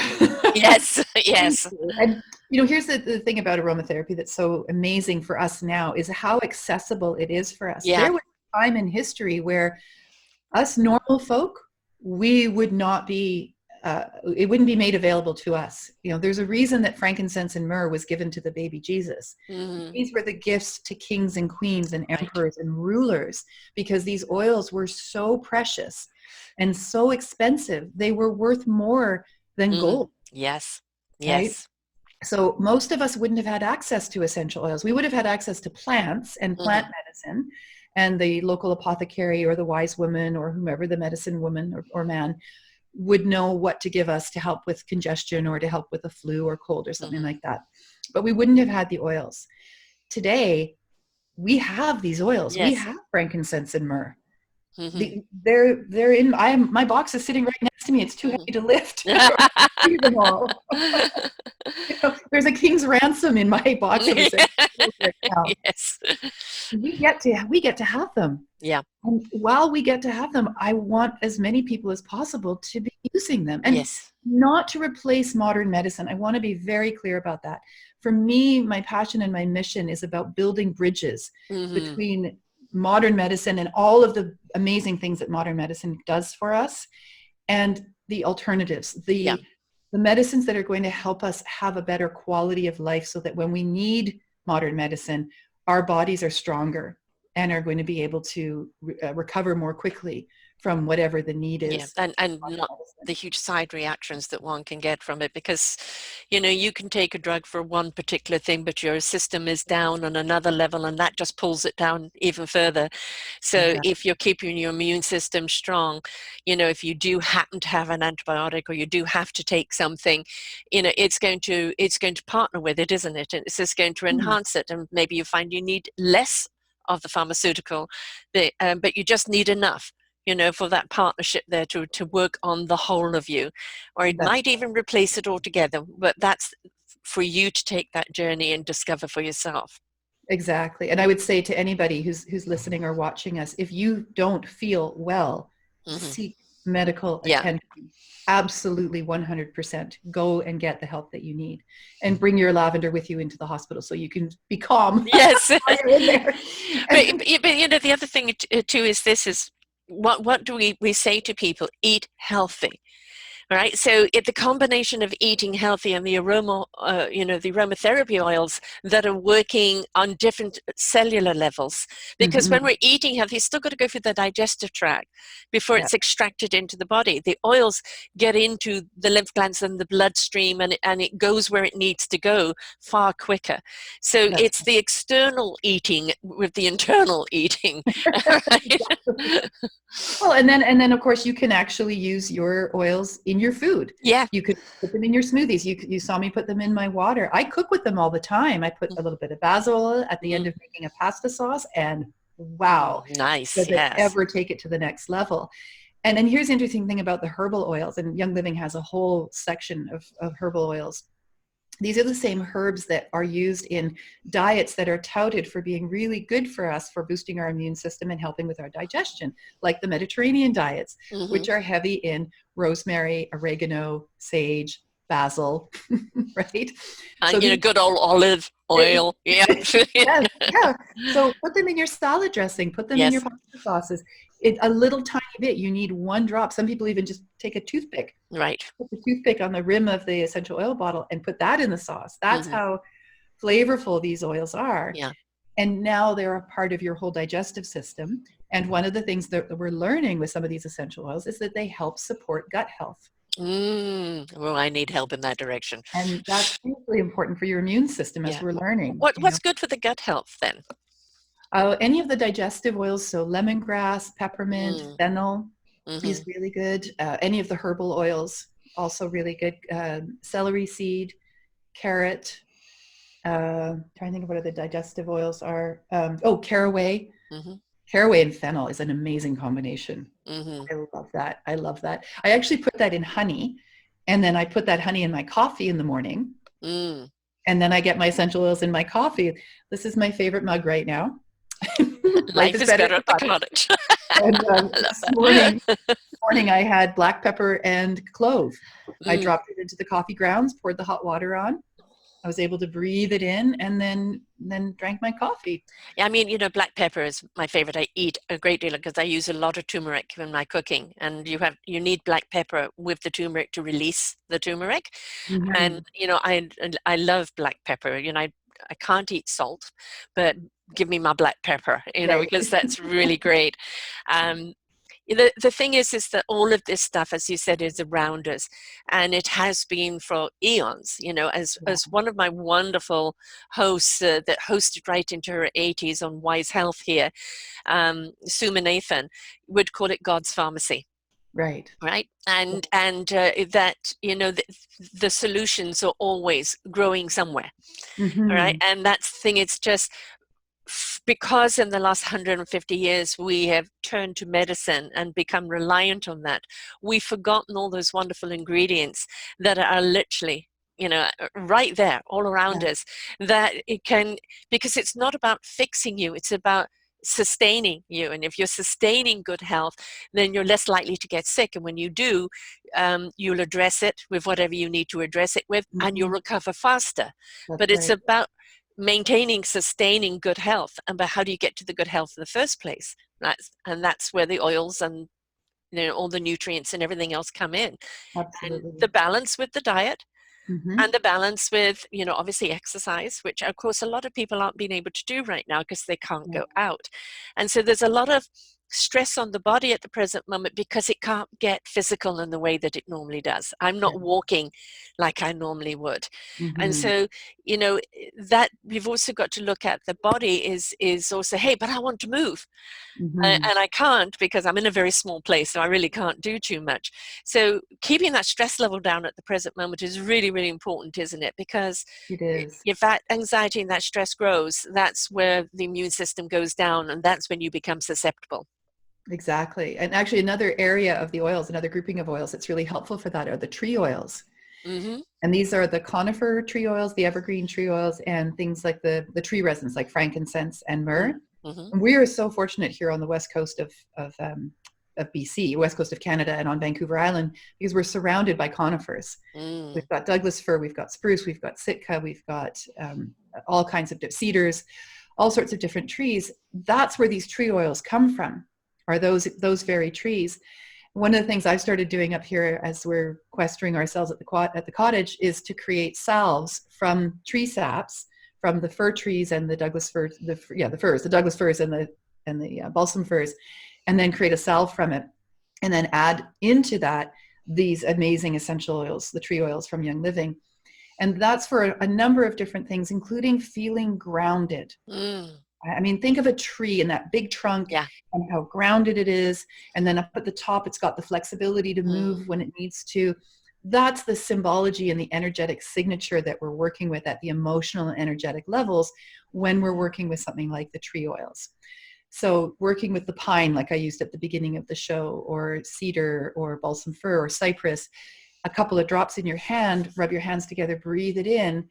Yes, Please yes. do. And here's the thing about aromatherapy that's so amazing for us now is how accessible it is for us. Yeah. There was a time in history where us normal folk, we would not be, it wouldn't be made available to us. There's a reason that frankincense and myrrh was given to the baby Jesus. Mm-hmm. These were the gifts to kings and queens and Right. emperors and rulers, because these oils were so precious and so expensive. They were worth more than gold. Yes, Right? yes. So most of us wouldn't have had access to essential oils. We would have had access to plants and plant medicine, and the local apothecary or the wise woman or whomever, the medicine woman or man, would know what to give us to help with congestion or to help with a flu or cold or something like that. But we wouldn't have had the oils. Today, we have these oils. We Yes. have frankincense and myrrh. Mm-hmm. They're in my box is sitting right next to me. It's too heavy to lift. Them all. There's a king's ransom in my box of essential oils right now. Yes. We get to have them. Yeah. And while we get to have them, I want as many people as possible to be using them, and Yes. not to replace modern medicine. I want to be very clear about that. For me, my passion and my mission is about building bridges between modern medicine and all of the amazing things that modern medicine does for us, and the alternatives, the medicines that are going to help us have a better quality of life, so that when we need modern medicine, our bodies are stronger and are going to be able to recover more quickly from whatever the need is. And not the huge side reactions that one can get from it, because you can take a drug for one particular thing, but your system is down on another level, and that just pulls it down even further. So if you're keeping your immune system strong, if you do happen to have an antibiotic, or you do have to take something, it's going to partner with it, isn't it? And it's just going to enhance it, and maybe you find you need less of the pharmaceutical, but you just need enough, for that partnership there to work on the whole of you. Or it might even replace it altogether, but that's for you to take that journey and discover for yourself. Exactly. And I would say to anybody who's listening or watching us, if you don't feel well, seek medical attention. Absolutely 100%. Go and get the help that you need, and bring your lavender with you into the hospital so you can be calm. Yes. While you're in there. But the other thing too is what do we say to people? Eat healthy. All right. So the combination of eating healthy and the the aromatherapy oils that are working on different cellular levels, because when we're eating healthy, it's still got to go through the digestive tract before it's extracted into the body. The oils get into the lymph glands and the bloodstream, and it goes where it needs to go far quicker. So it's the external eating with the internal eating. Right? Well, and then of course you can actually use your oils in your food. Yeah. You could put them in your smoothies. You saw me put them in my water. I cook with them all the time. I put a little bit of basil at the end of making a pasta sauce, and wow, nice. does it Yes. ever take it to the next level. And then here's the interesting thing about the herbal oils, and Young Living has a whole section of herbal oils. These are the same herbs that are used in diets that are touted for being really good for us, for boosting our immune system and helping with our digestion, like the Mediterranean diets, which are heavy in rosemary, oregano, sage, basil, right? And So good old olive oil. Yeah. yeah. So put them in your salad dressing, put them in your pasta sauces. A little tiny bit. You need one drop. Some people even just take a toothpick. Right. Put the toothpick on the rim of the essential oil bottle and put that in the sauce. That's how flavorful these oils are. Yeah. And now they're a part of your whole digestive system. And one of the things that we're learning with some of these essential oils is that they help support gut health. Well, I need help in that direction. And that's really important for your immune system, as we're learning. What's good for the gut health then? Any of the digestive oils, so lemongrass, peppermint, fennel is really good. Any of the herbal oils, also really good. Celery seed, carrot, Trying to think of what the digestive oils are. Oh, caraway. Mm-hmm. Caraway and fennel is an amazing combination. Mm-hmm. I love that. I love that. I actually put that in honey, and then I put that honey in my coffee in the morning, Mm. and then I get my essential oils in my coffee. This is my favorite mug right now. Life Life is is better at better the at the cottage. cottage. And I love this morning, that. I had black pepper and clove. I Mm. dropped it into the coffee grounds, poured the hot water on. I was able to breathe it in, and then drank my coffee. Yeah, I mean, black pepper is my favorite. I eat a great deal because I use a lot of turmeric in my cooking, and you need black pepper with the turmeric to release the turmeric. And Mm-hmm. I love black pepper. I can't eat salt, but give me my black pepper, Right. because that's really great. Um, the thing is that all of this stuff, as you said, is around us, and it has been for eons. As one of my wonderful hosts that hosted right into her 80s on Wise Health here, Suma Nathan, would call it God's pharmacy. Right. Right, and that the solutions are always growing somewhere. All right, Mm-hmm. and that's the thing. It's just because in the last 150 years we have turned to medicine and become reliant on that, we've forgotten all those wonderful ingredients that are literally right there all around Yeah. us, that it can, because it's not about fixing you, it's about sustaining you. And if you're sustaining good health, then you're less likely to get sick, and when you do, you'll address it with whatever you need to address it with, and you'll Mm-hmm. recover faster. But That's it's right. about maintaining, sustaining good health. And but how do you get to the good health in the first place? That's where the oils and all the nutrients and everything else come in. And Absolutely. the balance with the diet, Mm-hmm. and the balance with obviously exercise, which of course a lot of people aren't being able to do right now because they can't Yeah. go out. And so there's a lot of stress on the body at the present moment because it can't get physical in the way that it normally does. I'm Yeah. not walking like I normally would. And Mm-hmm. so that we've also got to look at the body is also, hey, but I want to move. Mm-hmm. And I can't because I'm in a very small place, so I really can't do too much. So keeping that stress level down at the present moment is really, really important, isn't it? Because It is. if that anxiety and that stress grows, that's where the immune system goes down, and that's when you become susceptible. Exactly. And actually, another area of the oils, another grouping of oils that's really helpful for that are the tree oils. Mm-hmm. And these are the conifer tree oils, the evergreen tree oils, and things like the tree resins like frankincense and myrrh. Mm-hmm. And we are so fortunate here on the west coast of BC, west coast of Canada, and on Vancouver Island because we're surrounded by conifers. Mm. We've got Douglas fir, we've got spruce, we've got Sitka, we've got all kinds of cedars, all sorts of different trees. That's where these tree oils come from, are those very trees. One of the things I've started doing up here as we're questering ourselves at the cottage is to create salves from tree saps from the fir trees and the Douglas fir, the firs, the Douglas firs and the balsam firs, and then create a salve from it, and then add into that these amazing essential oils, the tree oils from Young Living. And that's for a number of different things, including feeling grounded. Mm. I mean, think of a tree and that big trunk Yeah. and how grounded it is. And then up at the top, it's got the flexibility to Mm. move when it needs to. That's the symbology and the energetic signature that we're working with at the emotional and energetic levels when we're working with something like the tree oils. So working with the pine, like I used at the beginning of the show, or cedar or balsam fir or cypress, a couple of drops in your hand, rub your hands together, breathe it in,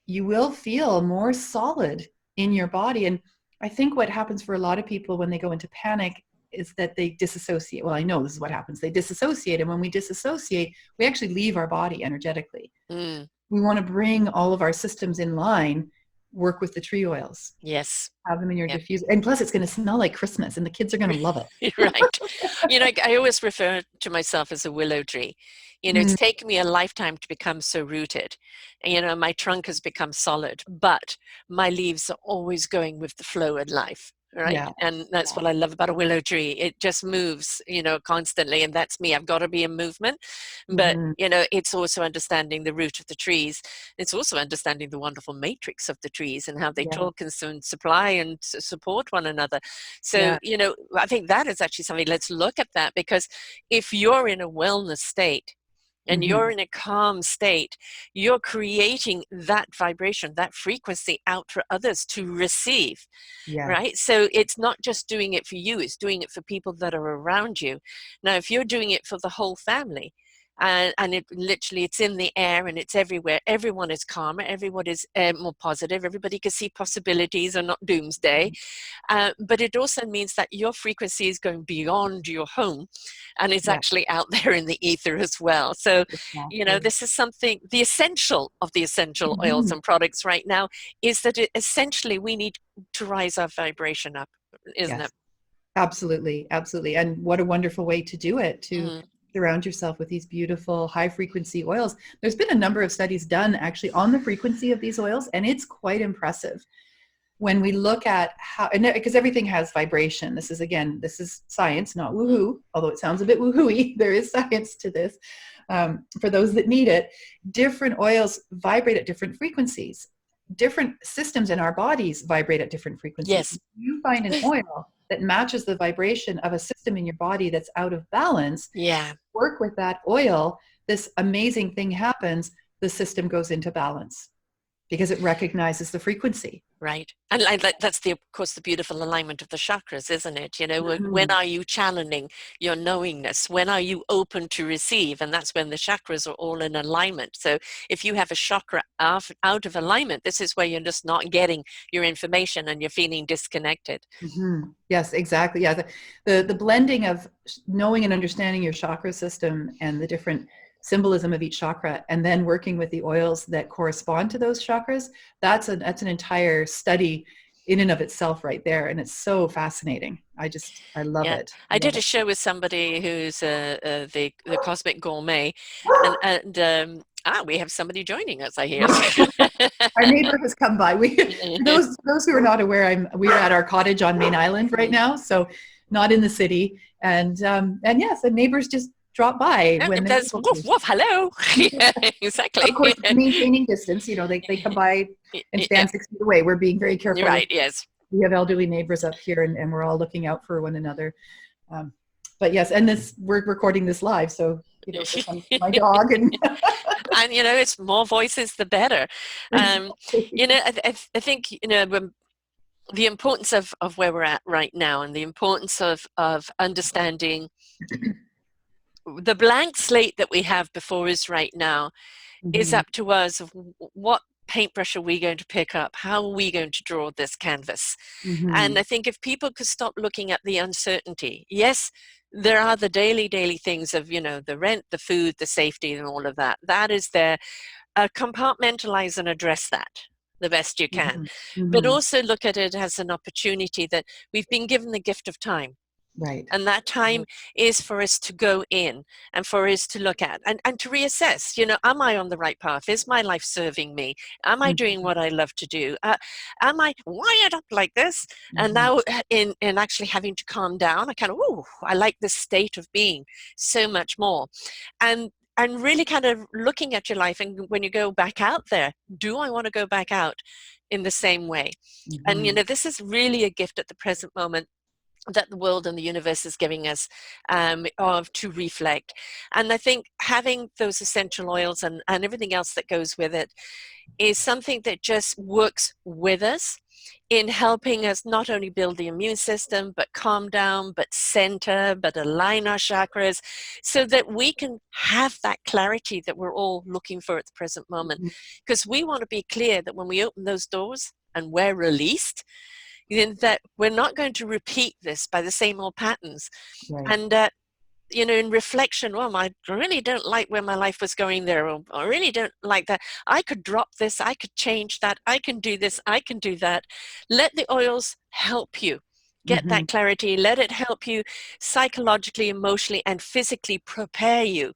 you will feel more solid in your body. And I think what happens for a lot of people when they go into panic is that they disassociate. Well, I know this is what happens. They disassociate. And when we disassociate, we actually leave our body energetically. Mm. We want to bring all of our systems in line, work with the tree oils, Yes. have them in your Yeah. diffuser. And plus, it's going to smell like Christmas and the kids are going to love it. Right. I always refer to myself as a willow tree. It's Mm, taken me a lifetime to become so rooted. And, my trunk has become solid, but my leaves are always going with the flow in life. Right. yeah. And that's Yeah. what I love about a willow tree. It just moves, constantly. And that's me. I've got to be in movement. But, Mm-hmm. it's also understanding the root of the trees. It's also understanding the wonderful matrix of the trees and how they Yeah. talk and supply and support one another. So, Yeah. I think that is actually something, let's look at that, because if you're in a wellness state, and you're in a calm state, you're creating that vibration, that frequency out for others to receive, right? Yes. So it's not just doing it for you, it's doing it for people that are around you. Now, if you're doing it for the whole family, and it literally, it's in the air and it's everywhere, everyone is calmer, everyone is more positive, everybody can see possibilities and not doomsday. But it also means that your frequency is going beyond your home, and it's Yeah. actually out there in the ether as well. So, Exactly. this is something, the essential of the essential oils Mhm. and products right now is that essentially we need to rise our vibration up, isn't Yes. it? Absolutely, absolutely. And what a wonderful way to do it, to Mm. surround yourself with these beautiful high frequency oils. There's been a number of studies done actually on the frequency of these oils, and it's quite impressive when we look at how, and because everything has vibration. This is, again, this is science, not woohoo, although it sounds a bit woohooey. There is science to this. For those that need it, different oils vibrate at different frequencies. Different systems in our bodies vibrate at different frequencies. Yes. If you find an oil that matches the vibration of a system in your body that's out of balance, Yeah. work with that oil, this amazing thing happens. The system goes into balance because it recognizes the frequency. Right. And that's of course, the beautiful alignment of the chakras, isn't it? When Mhm. are you channeling your knowingness? When are you open to receive? And that's when the chakras are all in alignment. So if you have a chakra out of alignment, this is where you're just not getting your information and you're feeling disconnected. Yes, exactly. Yeah, the blending of knowing and understanding your chakra system and the different symbolism of each chakra, and then working with the oils that correspond to those chakras. That's an entire study in and of itself, right there, and it's so fascinating. I love Yeah, it. I Love did a it. show with somebody who's the cosmic gourmet, and we have somebody joining us, I hear. Our neighbor has come by. We, for those who are not aware, we're at our cottage on Main Island right now, so not in the city. And yes, the neighbors just drop by No, when it they're does. able Woof to. woof. Hello. Yeah, Of exactly. course, maintaining distance. They come by and Yeah, stand 6 feet away. We're being very you're careful. right. Yes. We have elderly neighbors up here, and we're all looking out for one another. Um, but yes, and we're recording this live, so here comes my dog, and And it's more voices the better. Um, I think the importance of where we're at right now, and the importance of understanding the blank slate that we have before us right now is Mhm, up to us of what paintbrush are we going to pick up, how are we going to draw this canvas. And I mhm, think if people could stop looking at the uncertainty, yes, there are the daily things of the rent, the food, the safety, and all of that. That is there. Compartmentalize and address that the best you can, mhm, but mhm. also look at it as an opportunity that we've been given the gift of time, Right. and that time is for us to go in and for us to look at and to reassess, am I on the right path? Is my life serving me? Am I doing Mhm, what I love to do? Am I wired up like this? And mhm. now in actually having to calm down, I kind of, I like this state of being so much more. And really kind of looking at your life, and when you go back out there, do I want to go back out in the same way? And Mhm. this is really a gift at the present moment that the world and the universe is giving us, of to reflect. And I think having those essential oils and everything else that goes with it is something that just works with us in helping us not only build the immune system, but calm down, but center, but align our chakras so that we can have that clarity that we're all looking for at the present moment. Mhm. Because we want to be clear that when we open those doors and we're released, then that we're not going to repeat this by the same old patterns. Right. And in reflection, well, I really don't like where my life was going there, or I really don't like that. I could drop this, I could change that, I can do this, I can do that. Let the oils help you get Mhm. that clarity. Let it help you psychologically, emotionally, and physically prepare you.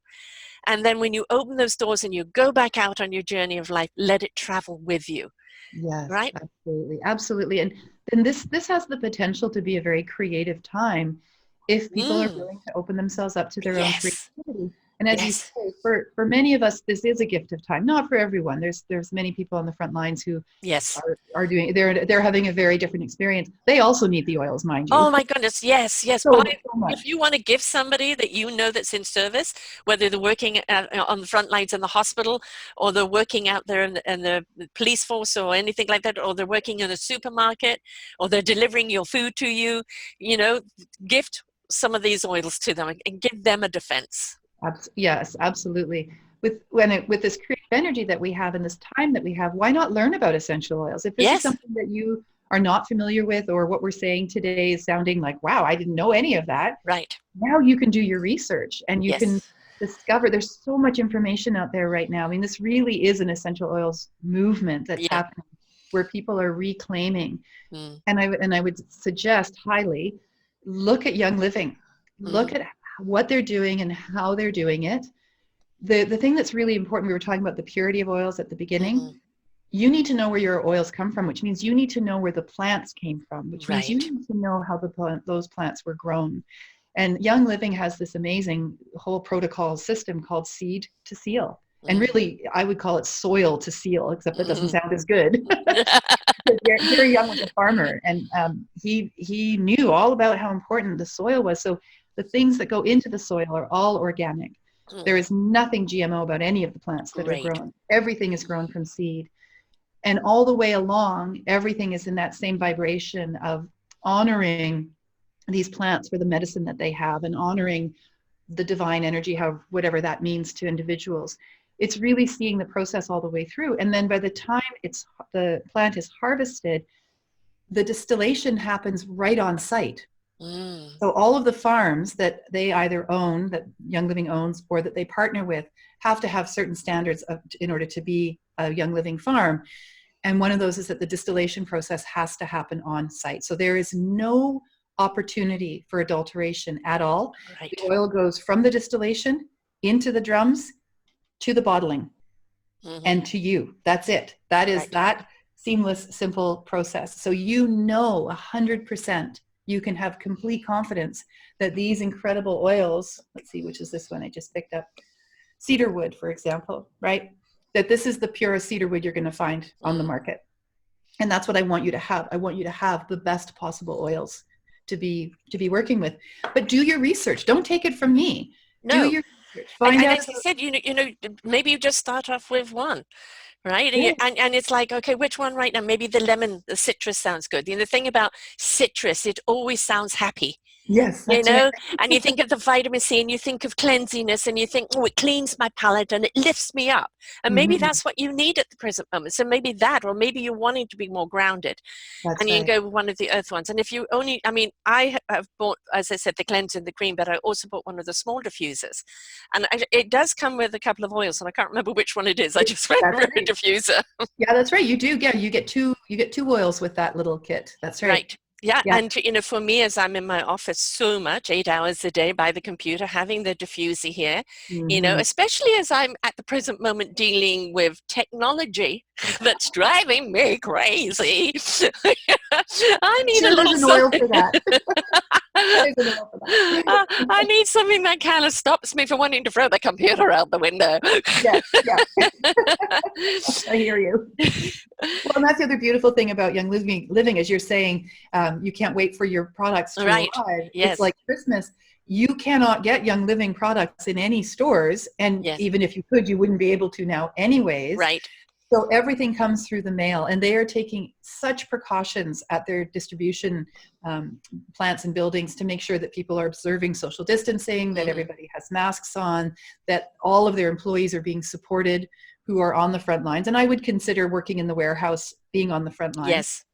And then when you open those doors and you go back out on your journey of life, let it travel with you, Yes, right? absolutely, absolutely. And this has the potential to be a very creative time if people are Mm, willing to open themselves up to their own yes. creativity. And as you Yes. say, for many of us, this is a gift of time. Not for everyone. There's many people on the front lines who Yes. are doing, they're having a very different experience. They also need the oils, mind you. Oh my goodness, yes, yes. So, so If much. you want to give somebody that you know that's in service, whether they're working on the front lines in the hospital, or they're working out there in the police force or anything like that, or they're working in a supermarket, or they're delivering your food to you, gift some of these oils to them and give them a defense. Yes, absolutely. With this creative energy that we have and this time that we have, why not learn about essential oils? If this is Yes, something that you are not familiar with, or what we're saying today is sounding like, wow, I didn't know any of that. right. Now you can do your research and you can Yes. discover, there's so much information out there right now. I mean, this really is an essential oils movement that's Yeah. happening, where people are reclaiming. Mm. And I would suggest highly, look at Young Living. Look Mm-hmm. at what they're doing and how they're doing it. The thing that's really important, we were talking about the purity of oils at the beginning. Mm-hmm. You need to know where your oils come from, which means you need to know where the plants came from, which means you Right. need to know how those plants were grown. And Young Living has this amazing whole protocol system called seed to seal. And Mm. really, I would call it soil to seal, except that doesn't Mm. sound as good. Gary Young was a farmer, and he knew all about how important the soil was. So the things that go into the soil are all organic. There Mm. is nothing GMO about any of the plants that are Great. grown. Everything is grown from seed. And all the way along, everything is in that same vibration of honoring these plants for the medicine that they have, and honoring the divine energy, how whatever that means to individuals. It's really seeing the process all the way through. And then by the time the plant is harvested, the distillation happens right on site. Mm. So all of the farms that they either own, that Young Living owns, or that they partner with, have to have certain standards in order to be a Young Living farm. And one of those is that the distillation process has to happen on site. So there is no opportunity for adulteration at all. The Right. oil goes from the distillation into the drums to the bottling Mm-hmm. and to you. That's it. That is Right. that seamless, simple process. So 100%, you can have complete confidence that these incredible oils, let's see, which is this one I just picked up, cedar wood, for example, right? That this is the purest cedar wood you're going to find on the Mm. market. And that's what I want you to have. I want you to have the best possible oils to be working with. But do your research. Don't take it from me. Do No. your research. Find And out as you about. said, maybe you just start off with one, right? Yeah. And it's like, okay, which one right now? Maybe the lemon, the citrus sounds good. The thing about citrus, it always sounds happy. Yes, you that's right. know and you think of the vitamin C, and you think of cleansiness, and you think, oh, it cleans my palate and it lifts me up. And maybe Mm-hmm. that's what you need at the present moment. So maybe that, or maybe you're wanting to be more grounded, That's and you right. can go with one of the earth ones. And if you only, I mean, I have bought, as I said, the cleanser and the cream, but I also bought one of the small diffusers, and it does come with a couple of oils, and I can't remember which one it is. I just That's remember a right. diffuser. Yeah, that's right. You do. Yeah, you get two oils with that little kit. That's right. Right. Yeah. Yeah. And, for me, as I'm in my office so much, 8 hours a day by the computer, having the diffuser here, Mm-hmm. especially as I'm at the present moment dealing with technology that's driving me crazy. I I'm need a sure there's little an oil for something. that. There's an oil for that. I need something that kind of stops me from wanting to throw the computer out the window. Yes, yeah, I hear you. Well, and that's the other beautiful thing about Young Living, as you're saying, you can't wait for your products to Right. arrive. It's Yes. like Christmas. You cannot get Young Living products in any stores, and Yes. even if you could, you wouldn't be able to now anyways. Right. So everything comes through the mail, and they are taking such precautions at their distribution plants and buildings to make sure that people are observing social distancing, that Mm-hmm. everybody has masks on, that all of their employees are being supported who are on the front lines. And I would consider working in the warehouse being on the front lines. Yes.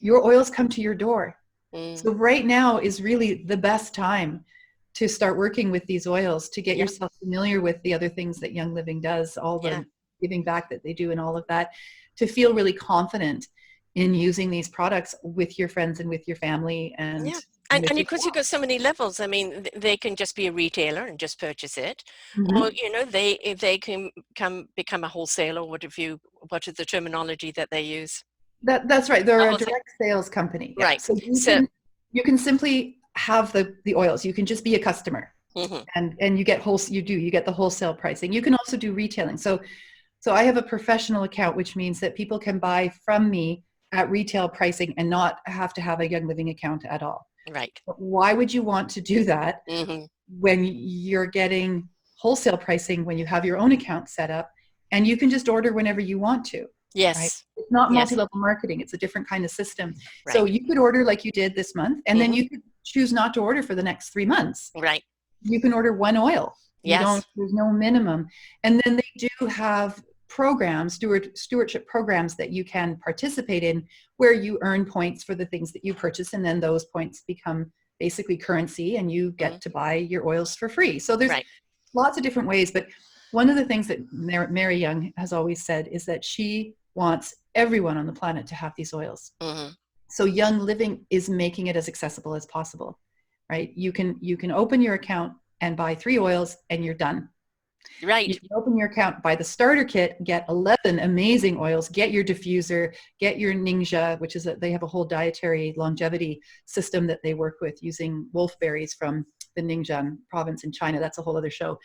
Your oils come to your door. Mm. So right now is really the best time to start working with these oils, to get Yeah. yourself familiar with the other things that Young Living does, all Yeah. the giving back that they do and all of that, to feel really confident in using these products with your friends and with your family Yeah. and with And your because you've got so many levels, I mean, they can just be a retailer and just purchase it, or mm-hmm. they can become a wholesaler. What is the terminology that they use? That's right. They're A a wholesale, direct sales company. Yeah. right? So So you can simply have the oils. You can just be a customer. Mm-hmm. And you get you get the wholesale pricing. You can also do retailing. So I have a professional account, which means that people can buy from me at retail pricing and not have to have a Young Living account at all. Right. But why would you want to do that Mm-hmm. when you're getting wholesale pricing when you have your own account set up and you can just order whenever you want to, right? Yes. It's not Yes. multi-level marketing. It's a different kind of system. So Right. you could order like you did this month, and then Mm-hmm. you could choose not to order for the next 3 months. Right. You can order one oil. Yes. There's no minimum. And then they do have programs, stewardship programs that you can participate in where you earn points for the things that you purchase. And then those points become basically currency and you Mm-hmm. get to buy your oils for free. So there's Right. lots of different ways. But one of the things that Mary Young has always said is that she wants everyone on the planet to have these oils. Mm-hmm. So Young Living is making it as accessible as possible, right? You can open your account and buy 3 oils and you're done. Right. You can open your account, buy the starter kit, get 11 amazing oils, get your diffuser, get your Ningxia, which is they have a whole dietary longevity system that they work with using wolfberries from the Ningxia province in China. That's a whole other show.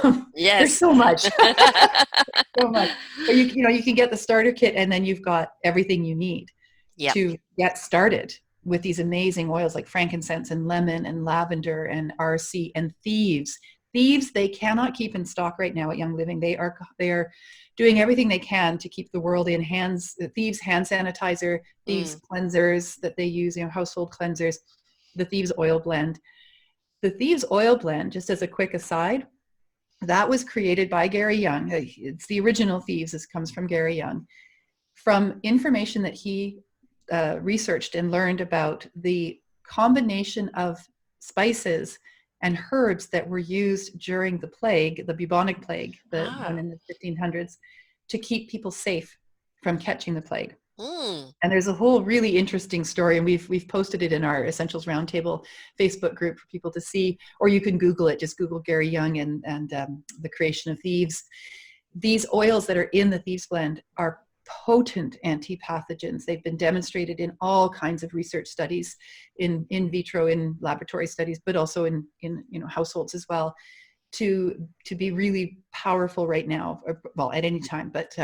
There's Yes. so much, so much. But you can get the starter kit and then you've got everything you need Yep. to get started with these amazing oils like frankincense and lemon and lavender and RC and thieves. Thieves, they cannot keep in stock right now at Young Living. They are doing everything they can to keep the world in hands. The Thieves hand sanitizer, Thieves cleansers that they use, household cleansers, the Thieves oil blend. The Thieves oil blend, just as a quick aside, that was created by Gary Young. It's the original Thieves. This comes from Gary Young, from information that he researched and learned about the combination of spices and herbs that were used during the plague, the bubonic plague, the one in the 1500s, to keep people safe from catching the plague. And there's a whole really interesting story, and we've posted it in our Essentials Roundtable Facebook group for people to see, or you can Google it. Just Google Gary Young and the creation of Thieves. These oils that are in the Thieves blend are potent antipathogens. They've been demonstrated in all kinds of research studies, in vitro, in laboratory studies, but also in households as well, to be really powerful right now, well, at any time, but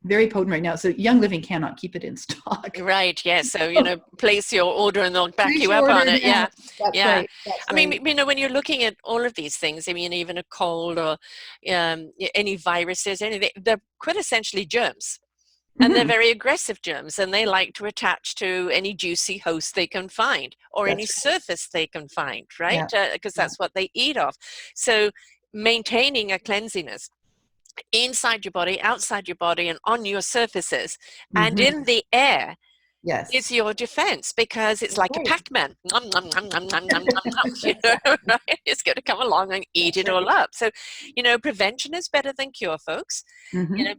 very potent right now. So Young Living cannot keep it in stock. Right. Yes. So, place your order and they'll back Place you your up order on it. now. Yeah. That's Yeah. right. That's I right. mean, when you're looking at all of these things, I mean, even a cold or any viruses, anything, they're quintessentially germs. And they're very aggressive germs, and they like to attach to any juicy host they can find or any surface they can find, right? Because that's what they eat off. So maintaining a cleanliness inside your body, outside your body, and on your surfaces and in the air Yes. is your defense, because it's like a Pac-Man. Nom, nom, nom, nom, nom, nom, nom, right? It's going to come along and eat it all up. So, prevention is better than cure, folks.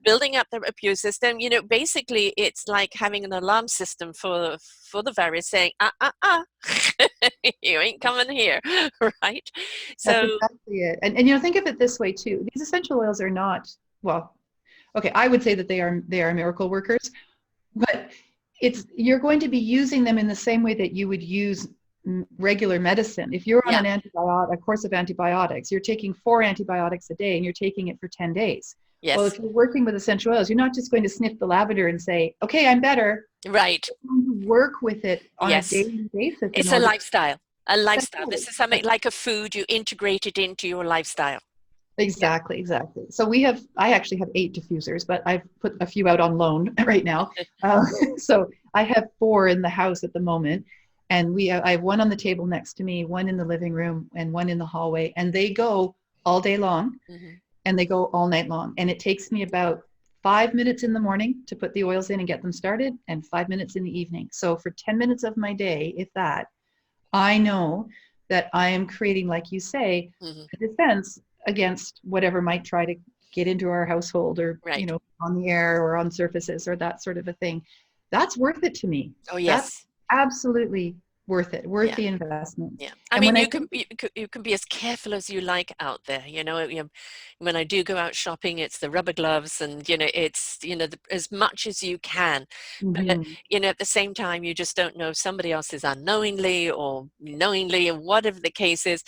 Building up the immune system, basically it's like having an alarm system for the virus saying, you ain't coming here, right? So that's exactly it. And think of it this way too. These essential oils are not, well, okay, I would say that they are miracle workers, but you're going to be using them in the same way that you would use regular medicine. If you're on a course of antibiotics, you're taking 4 antibiotics a day and you're taking it for 10 days. Yes. Well, if you're working with essential oils, you're not just going to sniff the lavender and say, okay, I'm better. Right. You're going to work with it on a daily basis. It's a lifestyle. A lifestyle. This is something like a food. You integrate it into your lifestyle. Exactly. So I actually have 8 diffusers, but I've put a few out on loan right now. So I have 4 in the house at the moment, and I have one on the table next to me, one in the living room, and one in the hallway, and they go all day long, and they go all night long. And it takes me about 5 minutes in the morning to put the oils in and get them started, and 5 minutes in the evening. So for 10 minutes of my day, if that, I know that I am creating, like you say, a defense against whatever might try to get into our household, or on the air or on surfaces or that sort of a thing. That's worth it to me. Oh yes, that's absolutely worth Yeah. the investment. Yeah, I And mean, when I you can think, you can be as careful as you like out there. When I do go out shopping, it's the rubber gloves, and it's as much as you can. But mhm, at the same time, you just don't know if somebody else is unknowingly or knowingly, or whatever the case is.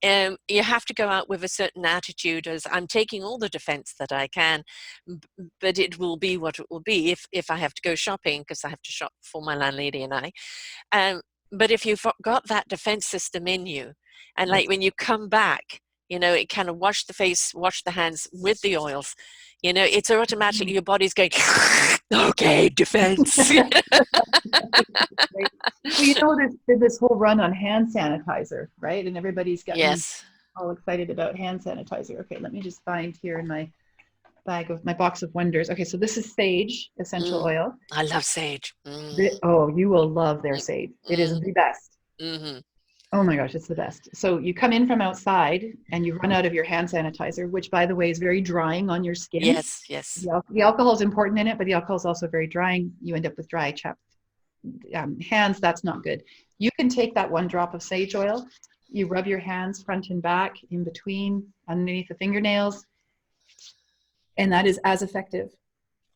You have to go out with a certain attitude, as I'm taking all the defense that I can, but it will be what it will be if I have to go shopping, because I have to shop for my landlady and I. Um, but if you've got that defense system in you, and like that's when you come back, it kind of wash the face, wash the hands with the oils, it's automatically your body's going, okay, defense. right. Well, there's been this whole run on hand sanitizer, right? And everybody's gotten Yes. all excited about hand sanitizer. Okay, let me just find here in my box of wonders. Okay, so this is sage essential Mm. oil. I love sage. Oh, you will love their sage. It is Mm. the best. Mm-hmm. Oh my gosh, it's the best. So you come in from outside and you run out of your hand sanitizer, which by the way is very drying on your skin. Yes, yes. The alcohol is important in it, but the alcohol is also very drying. You end up with dry, chapped hands. That's not good. You can take that one drop of sage oil, you rub your hands front and back, in between, underneath the fingernails, and that is as effective.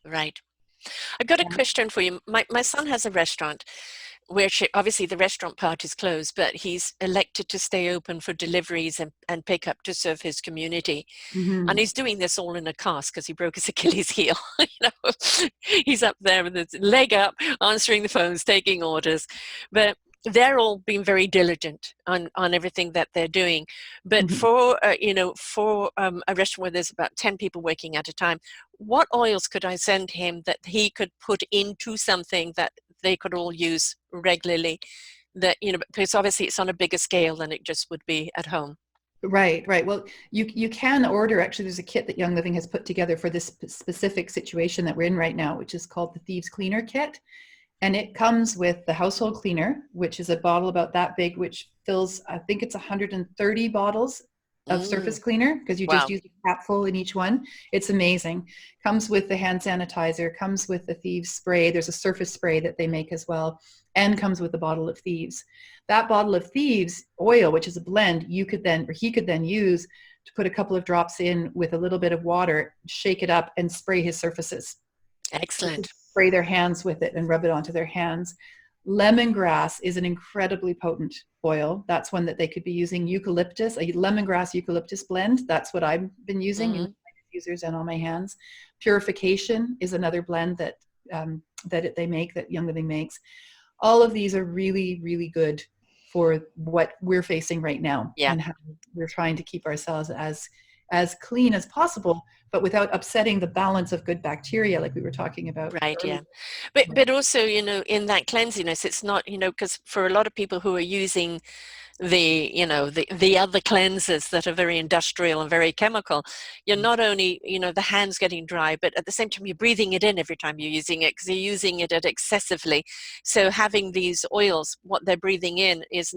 Right. I've got a Yeah. question for you. My son has a restaurant, which obviously the restaurant part is closed, but he's elected to stay open for deliveries and pick up to serve his community. And Mm-hmm. he's doing this all in a cast because he broke his Achilles heel. He's up there with his leg up, answering the phones, taking orders. But they're all being very diligent on everything that they're doing. But Mm-hmm. for a restaurant where there's about 10 people working at a time, what oils could I send him that he could put into something that they could all use regularly? That, because obviously it's on a bigger scale than it just would be at home. Right, right. Well, you can order. Actually, there's a kit that Young Living has put together for this specific situation that we're in right now, which is called the Thieves Cleaner Kit. And it comes with the household cleaner, which is a bottle about that big, which fills, I think it's 130 bottles of surface Mm, cleaner, because you just wow. use a capful in each one. It's amazing. Comes with the hand sanitizer, comes with the Thieves spray. There's a surface spray that they make as well, and comes with a bottle of Thieves. That bottle of Thieves oil, which is a blend, he could then use to put a couple of drops in with a little bit of water, shake it up, and spray his surfaces. They could Excellent. spray their hands with it and rub it onto their hands. Lemongrass is an incredibly potent oil. That's one that they could be using. Eucalyptus, a lemongrass eucalyptus blend. That's what I've been using in Mm-hmm. my diffusers and on my hands. Purification is another blend they make, that Young Living makes. All of these are really, really good for what we're facing right now, Yeah. and how we're trying to keep ourselves as clean as possible, but without upsetting the balance of good bacteria, like we were talking about Right, earlier. yeah. But also, in that cleansiness, it's not, because for a lot of people who are using the other cleansers that are very industrial and very chemical, you're not only, the hands getting dry, but at the same time you're breathing it in every time you're using it, because you're using it excessively. So having these oils, what they're breathing in is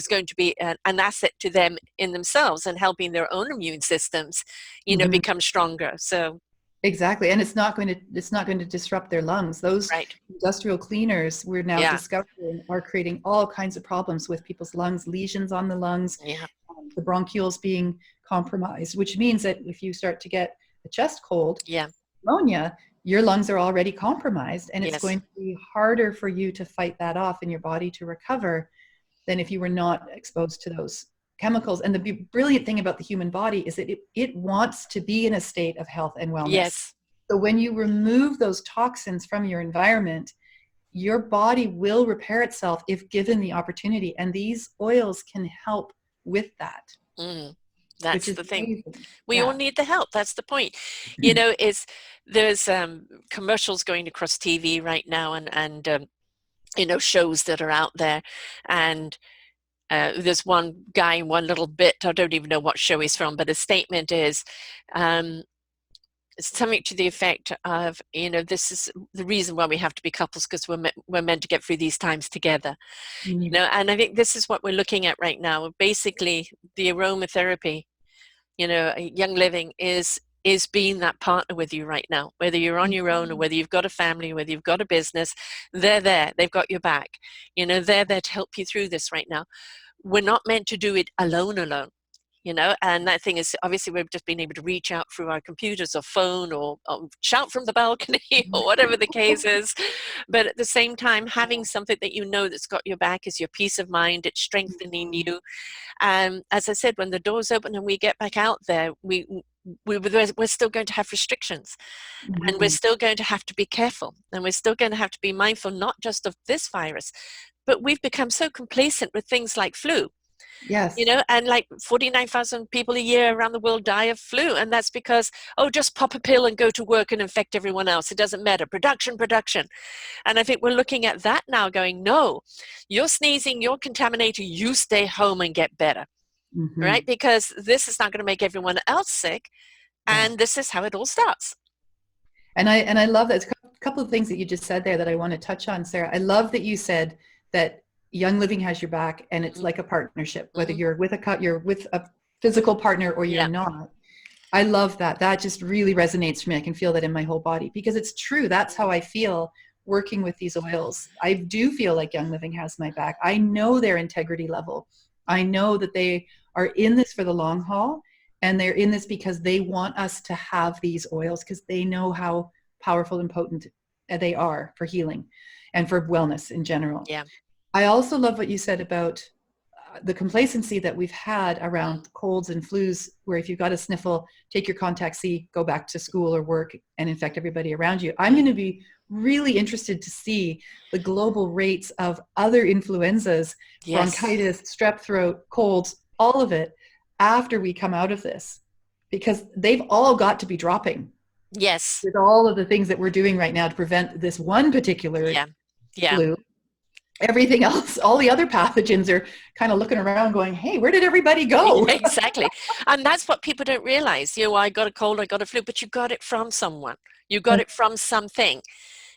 going to be an asset to them in themselves, and helping their own immune systems, Mhm. become stronger. So, Exactly, and it's not going to disrupt their lungs. Those right. industrial cleaners, we're now Yeah. discovering, are creating all kinds of problems with people's lungs, lesions on the lungs, Yeah. the bronchioles being compromised, which means that if you start to get a chest cold, Yeah. pneumonia, your lungs are already compromised, and it's Yes. going to be harder for you to fight that off and your body to recover than if you were not exposed to those chemicals. And the brilliant thing about the human body is that it wants to be in a state of health and wellness. Yes. So when you remove those toxins from your environment, your body will repair itself if given the opportunity. And these oils can help with that, Mm. which That's is the thing. amazing. We all Yeah. need the help. That's the point. Is there's commercials going across TV right now, and shows that are out there, and there's one guy in one little bit. I don't even know what show he's from, but the statement is um, something to the effect of, this is the reason why we have to be couples, because we're meant to get through these times together. Mm. And I think this is what we're looking at right now. Basically, the aromatherapy, Young Living is is being that partner with you right now, whether you're on your own or whether you've got a family, whether you've got a business. They're there. They've got your back. They're there to help you through this right now. We're not meant to do it alone. And that thing is, obviously we've just been able to reach out through our computers or phone or shout from the balcony or whatever the case is. But at the same time, having something that that's got your back is your peace of mind. It's strengthening you. As I said, when the doors open and we get back out there, we're still going to have restrictions, and we're still going to have to be careful, and we're still going to have to be mindful, not just of this virus, but we've become so complacent with things like flu. Yes. And like 49,000 people a year around the world die of flu. And that's because, just pop a pill and go to work and infect everyone else. It doesn't matter. Production. And I think we're looking at that now going, no, you're sneezing, you're contaminated, you stay home and get better, right? Because this is not going to make everyone else sick. And this is how it all starts. And I love that. There's a couple of things that you just said there that I want to touch on, Sarah. I love that you said that Young Living has your back, and it's like a partnership, whether you're with a physical partner or you're not. I love that. That just really resonates for me. I can feel that in my whole body, because it's true. That's how I feel working with these oils. I do feel like Young Living has my back. I know their integrity level. I know that they are in this for the long haul, and they're in this because they want us to have these oils, because they know how powerful and potent they are for healing and for wellness in general. Yeah. I also love what you said about the complacency that we've had around colds and flus, where if you've got a sniffle, take your contact C, go back to school or work and infect everybody around you. I'm going to be really interested to see the global rates of other influenzas, bronchitis, strep throat, colds, all of it after we come out of this, because they've all got to be dropping. Yes. With all of the things that we're doing right now to prevent this one particular flu. Everything else, all the other pathogens are kind of looking around going, hey, where did everybody go? Exactly. And that's what people don't realize. I got a cold, I got a flu, but you got it from someone. You got it from something.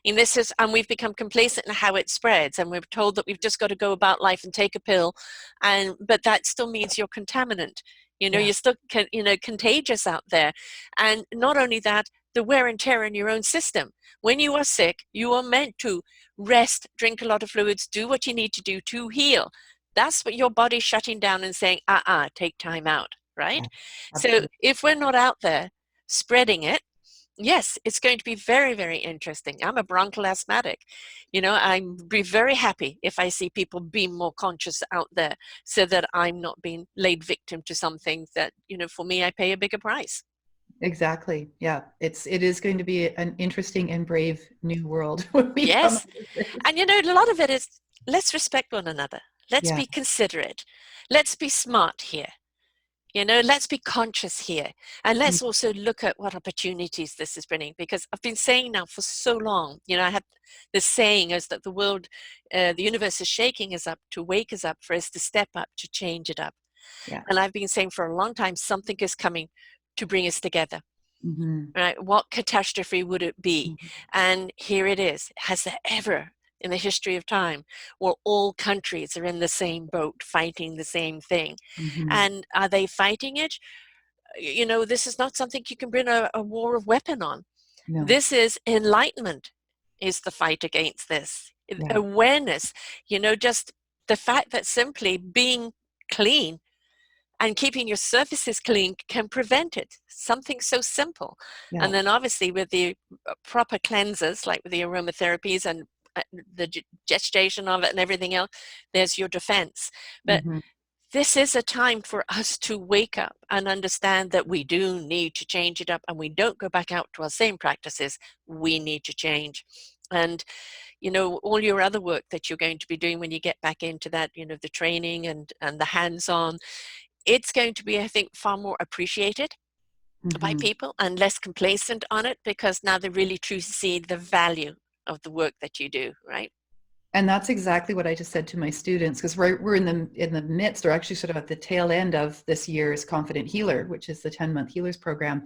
And we've become complacent in how it spreads, and we're told that we've just got to go about life and take a pill, but that still means you're contaminant. You're still contagious out there. And not only that, the wear and tear in your own system. When you are sick, you are meant to rest, drink a lot of fluids, do what you need to do to heal. That's what your body's shutting down and saying, take time out, right? So if we're not out there spreading it, yes, it's going to be very, very interesting. I'm a bronchial asthmatic. I'd be very happy if I see people be more conscious out there, so that I'm not being laid victim to something that, for me, I pay a bigger price. Exactly. Yeah. It is going to be an interesting and brave new world when we come out of this. And a lot of it is, let's respect one another. Let's be considerate. Let's be smart here. Let's be conscious here. And let's also look at what opportunities this is bringing, because I've been saying now for so long, I had this saying is that the universe is shaking us up to wake us up, for us to step up, to change it up. And I've been saying for a long time, something is coming to bring us together. Right? What catastrophe would it be? And here it is. Has there ever in the history of time where all countries are in the same boat fighting the same thing? And are they fighting it? This is not something you can bring a war of weapon on. No. This is enlightenment, is the fight against this. Awareness, just the fact that simply being clean and keeping your surfaces clean can prevent it. Something so simple. And then obviously with the proper cleansers, like with the aromatherapies and the gestation of it and everything else, there's your defense. But this is a time for us to wake up and understand that we do need to change it up, and we don't go back out to our same practices. We need to change. And all your other work that you're going to be doing when you get back into that, the training and the hands-on, it's going to be, I think, far more appreciated by people and less complacent on it, because now they really truly see the value of the work that you do, right? And that's exactly what I just said to my students, because we're in the midst, or actually sort of at the tail end of this year's Confident Healer, which is the 10-month Healers program.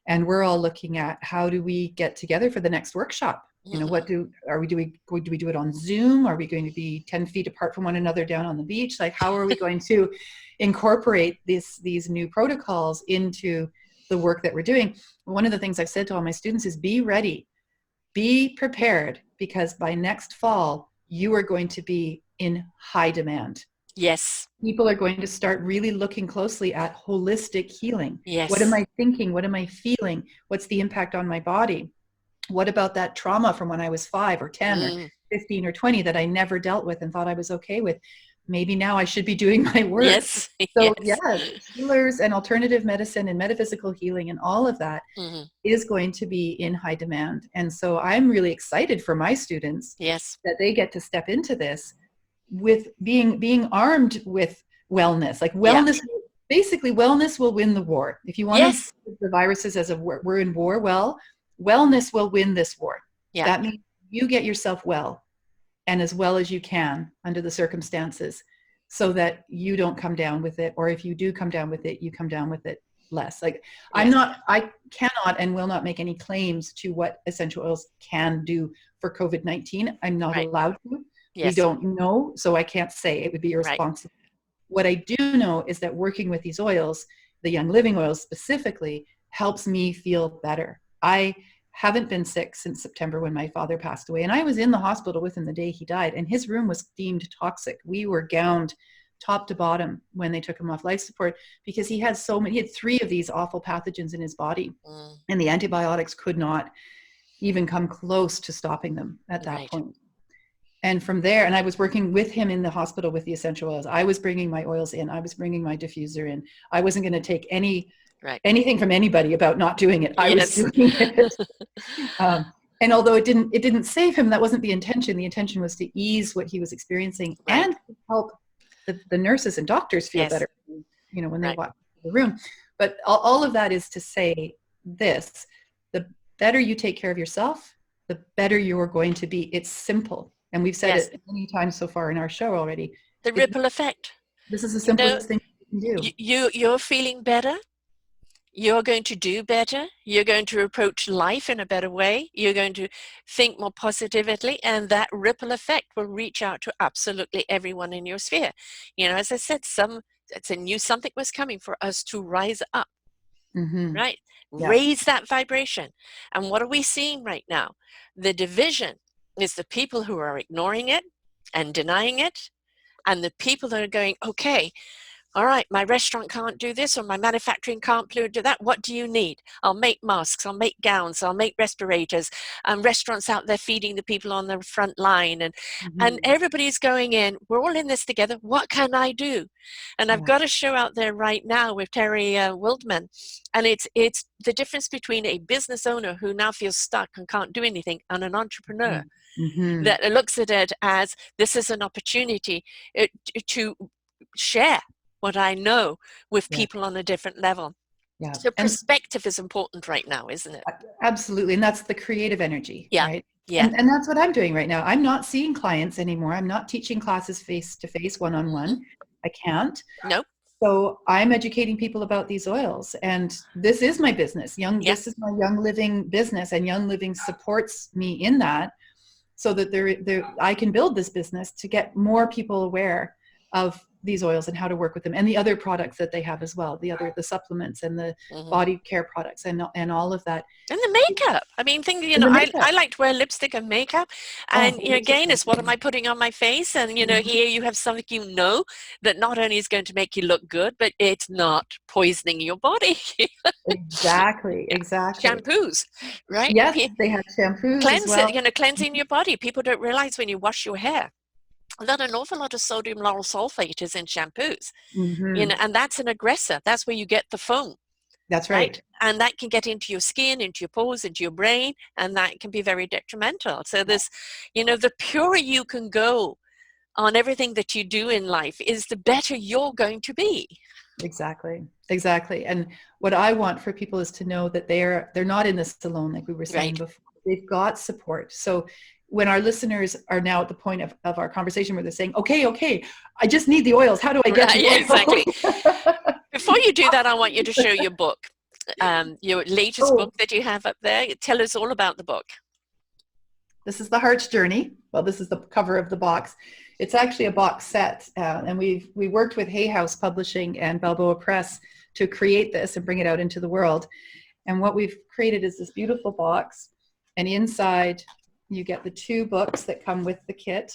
And we're all looking at, how do we get together for the next workshop? Do we do it on Zoom? Are we going to be 10 feet apart from one another down on the beach? Like, how are we going to incorporate these new protocols into the work that we're doing. One of the things I've said to all my students is be ready, be prepared, because by next fall, you are going to be in high demand. Yes. People are going to start really looking closely at holistic healing. What am Yes. I thinking? What am I feeling? What's the impact on my body? What about that trauma from when I was 5 or 10 or 15 or 20 that I never dealt with and thought I was okay with? Maybe now I should be doing my work. Yes. So Yes. yeah, healers and alternative medicine and metaphysical healing and all of that Mm-hmm. is going to be in high demand. And so I'm really excited for my students Yes. that they get to step into this with being armed with wellness. Like Yeah. wellness, basically wellness will win the war. If you want to Yes. think of the viruses as we're in war, well, wellness will win this war. Yeah. That means you get yourself well and as well as you can under the circumstances, so that you don't come down with it, or if you do come down with it, you come down with it less. Like Yes. I cannot and will not make any claims to what essential oils can do for COVID-19. I'm not Right. allowed to. We Yes. don't know, so I can't say. It would be Right. irresponsible. What I do know is that working with these oils, the Young Living oils specifically, helps me feel better. I haven't been sick since September when my father passed away, and I was in the hospital with him the day he died, and his room was deemed toxic. We were gowned top to bottom when they took him off life support, because he had 3 of these awful pathogens in his body, and the antibiotics could not even come close to stopping them at that Right. point. And from there, and I was working with him in the hospital with the essential oils. I was bringing my oils in. I was bringing my diffuser in. I wasn't going to take Right. anything from anybody about not doing it. I was Yes. doing it. And although it didn't save him, that wasn't the intention. The intention was to ease what he was experiencing Right. and help the nurses and doctors feel Yes. better, when they Right. walk into the room. But all of that is to say this: the better you take care of yourself, the better you're going to be. It's simple. And we've said Yes. it many times so far in our show already. The ripple effect. This is the You know, simplest thing you can do. you're feeling better. You're going to do better. You're going to approach life in a better way. You're going to think more positively, and that ripple effect will reach out to absolutely everyone in your sphere. As I said, it's a new something was coming for us to rise up, Mm-hmm. right? Yeah, Raise that vibration. And what are we seeing right now? The division is the people who are ignoring it and denying it, and the people that are going, okay, all right, my restaurant can't do this, or my manufacturing can't do that. What do you need? I'll make masks, I'll make gowns, I'll make respirators, and restaurants out there feeding the people on the front line. And mm-hmm. everybody's going in, we're all in this together. What can I do? And I've Yeah. got a show out there right now with Terry Wildman. And it's the difference between a business owner who now feels stuck and can't do anything, and an entrepreneur Mm-hmm. that looks at it as this is an opportunity to share what I know with Yeah. people on a different level. Yeah. So And perspective is important right now, isn't it? absolutely. And that's the creative energy, Yeah. right? Yeah. And that's what I'm doing right now. I'm not seeing clients anymore. I'm not teaching classes face to face, one-on-one. I can't. No. So I'm educating people about these oils, and this is my business. Yeah. This is my Young Living business, and Young Living supports me in that, so that I can build this business to get more people aware of these oils and how to work with them, and the other products that they have as well, the supplements and the body care products and all of that. And the makeup. I mean, And the I makeup. like to wear lipstick and makeup. Oh, And the lipstick again, one. it's what am I putting on my face? And Mhm. here you have something that not only is going to make you look good, but it's not poisoning your body. Exactly, Yeah. exactly. Shampoos, right? Yes, they have shampoos as Cleanse well. it, cleansing your body. People don't realize when you wash your hair that an awful lot of sodium lauryl sulfate is in shampoos, Hmm. and that's an aggressor. That's where you get the foam, That's right? right. And that can get into your skin, into your pores, into your brain, and that can be very detrimental. So the purer you can go on everything that you do in life is the better you're going to be. Exactly. Exactly. And what I want for people is to know that they're not in this alone, like we were saying Right. before. They've got support. So when our listeners are now at the point of our conversation where they're saying, okay, I just need the oils. How do I get Right, the yeah, exactly. oils? Before you do that, I want you to show your book, your latest book Oh, that you have up there. Tell us all about the book. this is the Heart's Journey. Well, this is the cover of the box. It's actually a box set, and we worked with Hay House Publishing and Balboa Press to create this and bring it out into the world. And what we've created is this beautiful box. And inside you get the 2 books that come with the kit.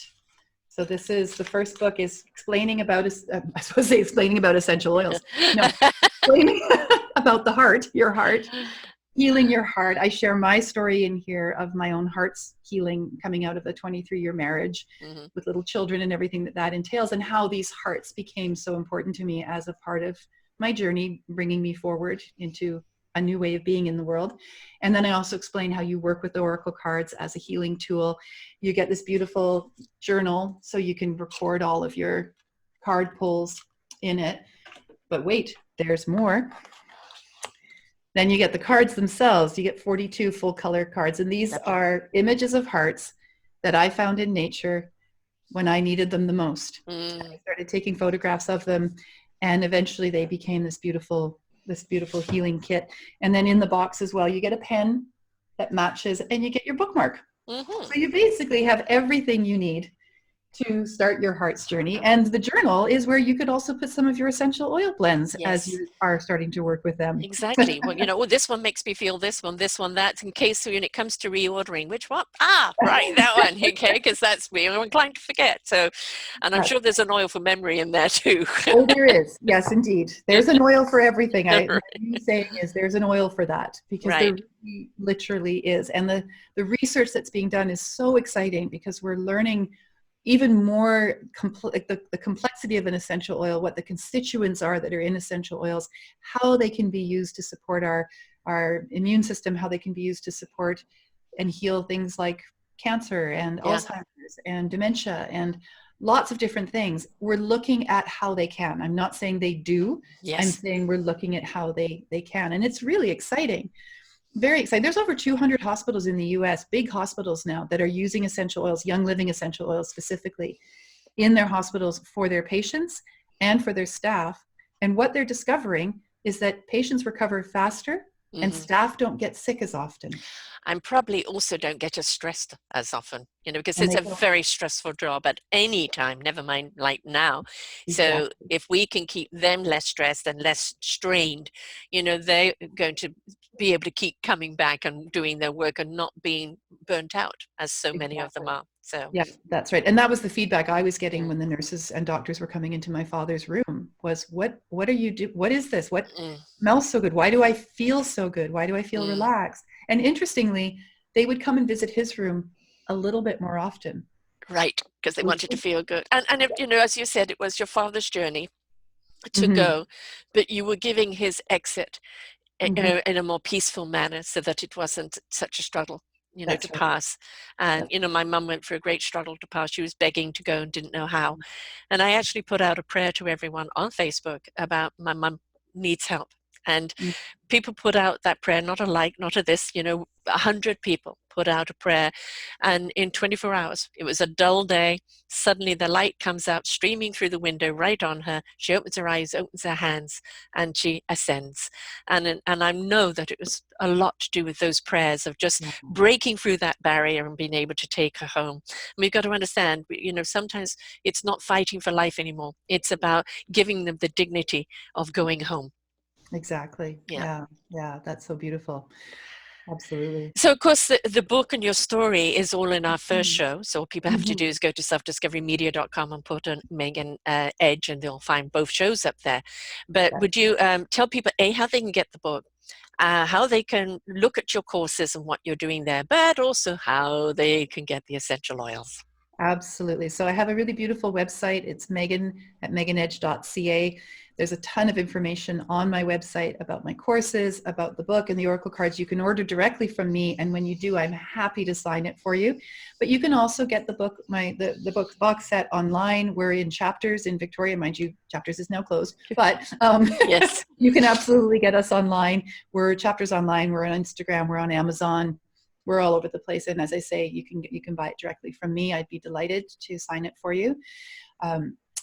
So this is, the first book is explaining about, I suppose say explaining about essential oils. No, explaining about the heart, your heart, healing your heart. I share my story in here of my own heart's healing coming out of a 23-year marriage with little children and everything that that entails, and how these hearts became so important to me as a part of my journey, bringing me forward into a new way of being in the world. And then I also explain how you work with the oracle cards as a healing tool. You get this beautiful journal so you can record all of your card pulls in it. But wait, there's more. Then you get the cards themselves. You get 42 full color cards. And these are images of hearts that I found in nature when I needed them the most. I started taking photographs of them, and eventually they became this beautiful healing kit. And then in the box as well, you get a pen that matches, and you get your bookmark. So you basically have everything you need to start your heart's journey. And the journal is where you could also put some of your essential oil blends as you are starting to work with them. Exactly. Well, you know, this one makes me feel this one, that, in case when it comes to reordering, which one? Right, that one, okay, because that's me. I'm inclined to forget. So, and I'm sure there's an oil for memory in there too. Oh, there is. Yes, indeed. There's an oil for everything. What I'm saying is there's an oil for that, because there really, literally is. And the research that's being done is so exciting, because we're learning even more the complexity of an essential oil, what the constituents are that are in essential oils, how they can be used to support our immune system, how they can be used to support and heal things like cancer and Alzheimer's and dementia and lots of different things. We're looking at how they can. I'm not saying they do. I'm saying we're looking at how they can. And it's really exciting. Very exciting. There's over 200 hospitals in the US, big hospitals now, that are using essential oils, Young Living essential oils specifically, in their hospitals for their patients and for their staff. And what they're discovering is that patients recover faster and staff don't get sick as often. And probably also don't get as stressed as often, you know, because it's a very stressful job at any time, never mind like now. So if we can keep them less stressed and less strained, you know, they're going to be able to keep coming back and doing their work and not being burnt out, as so many of them are. So yeah, that's right. And that was the feedback I was getting when the nurses and doctors were coming into my father's room, was what are you do? What is this? What smells so good? Why do I feel so good? Why do I feel relaxed? And interestingly, they would come and visit his room a little bit more often. Right, because they wanted to feel good. And if, you know, as you said, it was your father's journey to go, but you were giving his exit in a more peaceful manner, so that it wasn't such a struggle, you know, to pass. And, you know, my mum went through a great struggle to pass. She was begging to go and didn't know how. And I actually put out a prayer to everyone on Facebook about my mum needs help. And people put out that prayer, not a like, not a this, you know, 100 people put out a prayer. And in 24 hours, it was a dull day. Suddenly the light comes out streaming through the window right on her. She opens her eyes, opens her hands, and she ascends. And I know that it was a lot to do with those prayers of just breaking through that barrier and being able to take her home. And we've got to understand, you know, sometimes it's not fighting for life anymore. It's about giving them the dignity of going home. Exactly. Yeah. That's so beautiful. Absolutely. So, of course, the book and your story is all in our first show. So all people have to do is go to selfdiscoverymedia.com and put on Megan Edge, and they'll find both shows up there. But would you tell people, how they can get the book, how they can look at your courses and what you're doing there, but also how they can get the essential oils? Absolutely. So I have a really beautiful website. It's Megan at meganedge.ca. There's a ton of information on my website about my courses, about the book and the oracle cards. You can order directly from me, and when you do, I'm happy to sign it for you. But you can also get the book, the book box set online. We're in Chapters in Victoria, mind you. Chapters is now closed, but yes, you can absolutely get us online. We're Chapters online. We're on Instagram. We're on Amazon. We're all over the place. And as I say, you can buy it directly from me. I'd be delighted to sign it for you.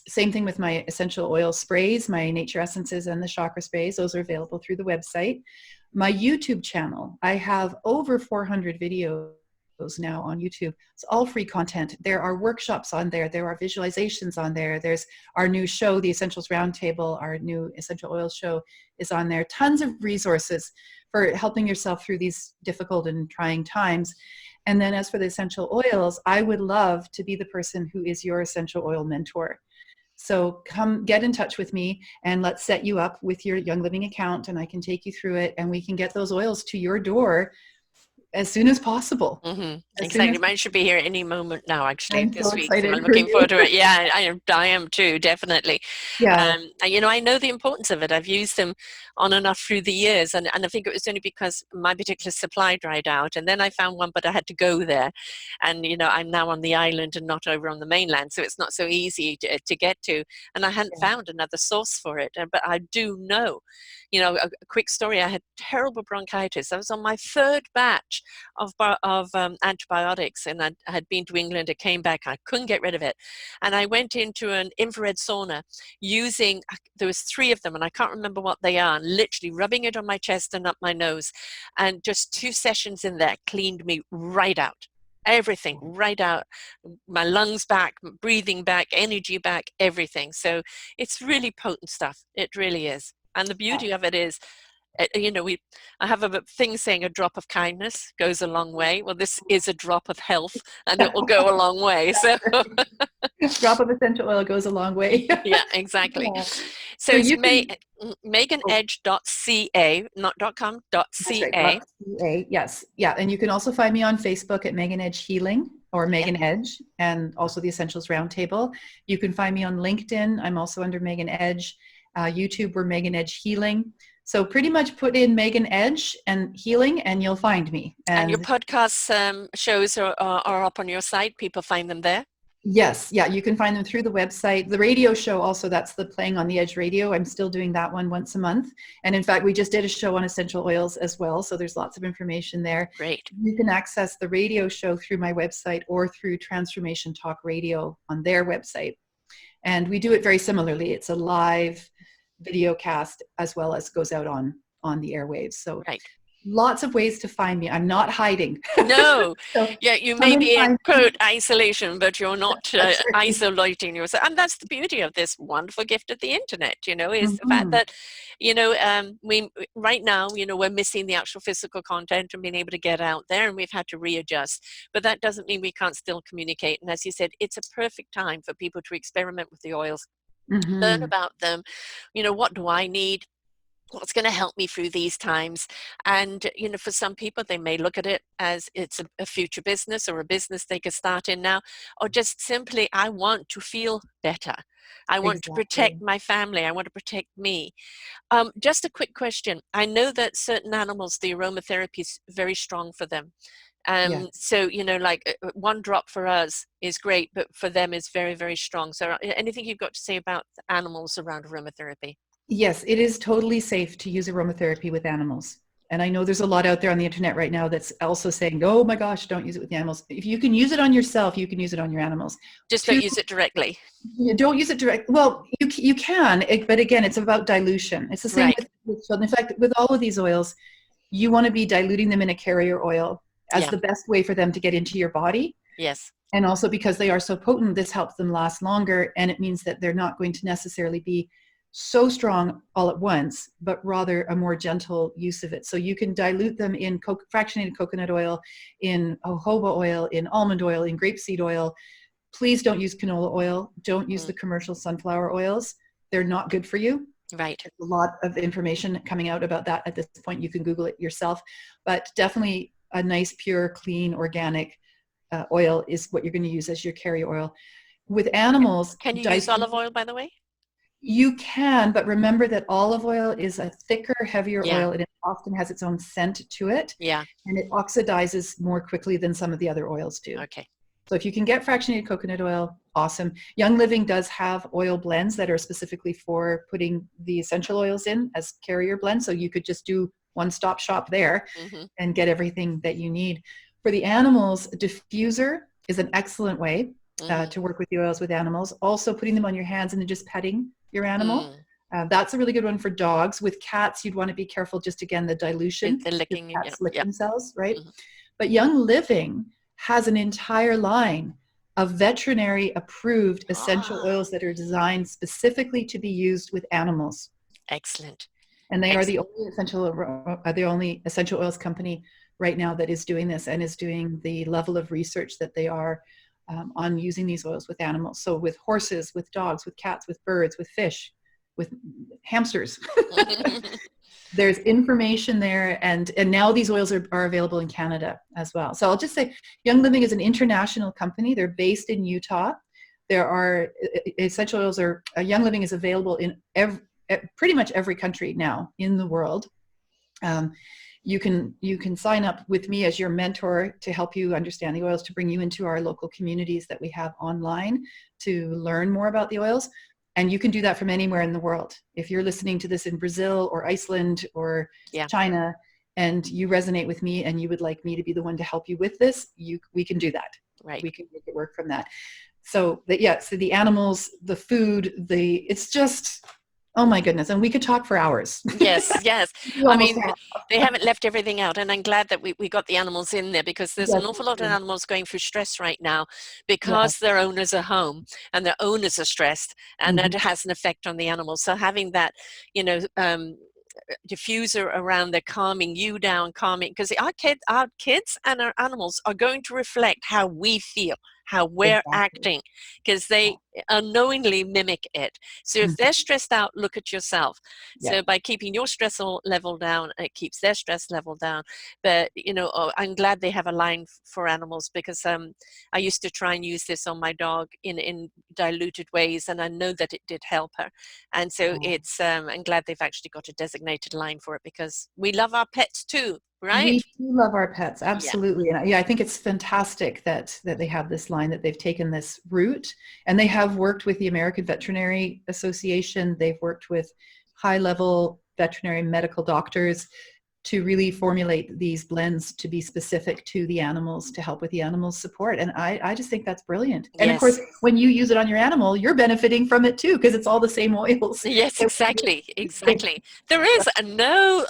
Same thing with my essential oil sprays, my nature essences and the chakra sprays. Those are available through the website. My YouTube channel, I have over 400 videos now on YouTube. It's all free content. There are workshops on there. There are visualizations on there. There's our new show, the Essentials Roundtable, our new essential oils show is on there. Tons of resources for helping yourself through these difficult and trying times. And then as for the essential oils, I would love to be the person who is your essential oil mentor. So come get in touch with me and let's set you up with your Young Living account, and I can take you through it, and we can get those oils to your door as soon as possible. As soon Exactly. as Mine should be here any moment now, actually, I'm so this week. So excited I'm for looking you. forward to it. Yeah, I am too, definitely. Yeah. And, I know the importance of it. I've used them on and off through the years. And I think it was only because my particular supply dried out. And then I found one, but I had to go there. And, I'm now on the island and not over on the mainland. So it's not so easy to get to. And I hadn't found another source for it. But I do know, a quick story. I had terrible bronchitis. I was on my third batch of antibiotics, and I had been to England. I came back. I couldn't get rid of it. And I went into an infrared sauna using, there was 3 of them, and I can't remember what they are, and literally rubbing it on my chest and up my nose. And just 2 sessions in there cleaned me right out. Everything right out, my lungs back, breathing back, energy back, everything. So it's really potent stuff. It really is. And the beauty of it is, I have a thing saying a drop of kindness goes a long way. Well, this is a drop of health, and it will go a long way. So Drop of essential oil goes a long way. yeah, exactly. Yeah. So So it's you can, meganedge.ca, not .com, that's right, .ca. .ca. Yes. Yeah. And you can also find me on Facebook at Megan Edge Healing or Yeah, Megan Edge, and also the Essentials Roundtable. You can find me on LinkedIn. I'm also under Megan Edge. YouTube, we're Megan Edge Healing. So pretty much put in Megan Edge and Healing and you'll find me. and your And podcast shows are up on your site. People find them there. yes, yeah, you can find them through the website. The radio show also, that's the Playing on the Edge radio. I'm still doing that one once a month. And in fact, we just did a show on essential oils as well. So there's lots of information there. Great. You can access the radio show through my website or through Transformation Talk Radio on their website. And we do it very similarly. It's a live video cast as well as goes out on the airwaves. So Right. lots of ways to find me. I'm not hiding. No, So yeah, you come may and be in find me. quote isolation, but you're not That's right. isolating yourself. And that's the beauty of this wonderful gift of the internet, is the fact Mhm. that, we right now, we're missing the actual physical content and being able to get out there, and we've had to readjust. But that doesn't mean we can't still communicate. And as you said, it's a perfect time for people to experiment with the oils, learn Mhm. about them. What do I need? What's going to help me through these times? And for some people, they may look at it as it's a future business or a business they could start in now, or just simply, I want to feel better. I want to Exactly. protect my family. I want to protect me. Just a quick question. I know that certain animals, the aromatherapy is very strong for them. Yeah. So, like 1 drop for us is great, but for them is very, very strong. So anything you've got to say about the animals around aromatherapy? Yes, it is totally safe to use aromatherapy with animals. And I know there's a lot out there on the internet right now that's also saying, oh my gosh, don't use it with the animals. If you can use it on yourself, you can use it on your animals. Just don't use it directly. You don't use it direct. Well, you can, but again, it's about dilution. It's the same Right. with children. In fact, with all of these oils, you want to be diluting them in a carrier oil as Yeah. the best way for them to get into your body. Yes. And also because they are so potent, this helps them last longer. And it means that they're not going to necessarily be so strong all at once, but rather a more gentle use of it. So you can dilute them in fractionated coconut oil, in jojoba oil, in almond oil, in grapeseed oil. Please don't use canola oil. Don't use the commercial sunflower oils. They're not good for you. Right. There's a lot of information coming out about that at this point. You can Google it yourself, but definitely a nice, pure, clean, organic oil is what you're going to use as your carrier oil. With animals, Can you use olive oil, by the way? you can, but remember that olive oil is a thicker, heavier Yeah. oil, and it often has its own scent to it. Yeah. And it oxidizes more quickly than some of the other oils do. Okay. So if you can get fractionated coconut oil, awesome. Young Living does have oil blends that are specifically for putting the essential oils in as carrier blends. So you could just do one-stop shop there and get everything that you need. For the animals, diffuser is an excellent way to work with the oils with animals. Also putting them on your hands and then just petting your animal. That's a really good one for dogs. With cats, you'd want to be careful, just again, the dilution. The licking. Cats lick Yep. themselves, right? But Young Living has an entire line of veterinary approved essential oils that are designed specifically to be used with animals. Excellent. And they are Excellent. the only essential oils company right now that is doing this and is doing the level of research that they are on using these oils with animals. So with horses, with dogs, with cats, with birds, with fish, with hamsters. There's information there, and now these oils are available in Canada as well. So I'll just say Young Living is an international company. They're based in Utah. There are essential oils Young Living is available in pretty much every country now in the world. You can sign up with me as your mentor to help you understand the oils, to bring you into our local communities that we have online to learn more about the oils. And you can do that from anywhere in the world. If you're listening to this in Brazil or Iceland or China, and you resonate with me and you would like me to be the one to help you with this, we can do that. Right. We can make it work from that. So the animals, the food, it's just, oh my goodness. And we could talk for hours. Yes. I mean, they haven't left everything out. And I'm glad that we got the animals in there, because there's an awful lot of animals going through stress right now because their owners are home and their owners are stressed, and that has an effect on the animals. So having that, diffuser around there calming you down, because our kids and our animals are going to reflect how we feel, how we're acting, because they unknowingly mimic it. So if they're stressed out, look at yourself. So by keeping your stress level down, it keeps their stress level down. But I'm glad they have a line for animals, because I used to try and use this on my dog in diluted ways, and I know that it did help her. And so it's I'm glad they've actually got a designated line for it, because we love our pets too. Right? We do love our pets, absolutely. And I think it's fantastic that they have this line, that they've taken this route, and they have worked with the American Veterinary Association. They've worked with high-level veterinary medical doctors to really formulate these blends to be specific to the animals, to help with the animals' support. And I just think that's brilliant. And of course, when you use it on your animal, you're benefiting from it too, because it's all the same oils. Yes, exactly. There is no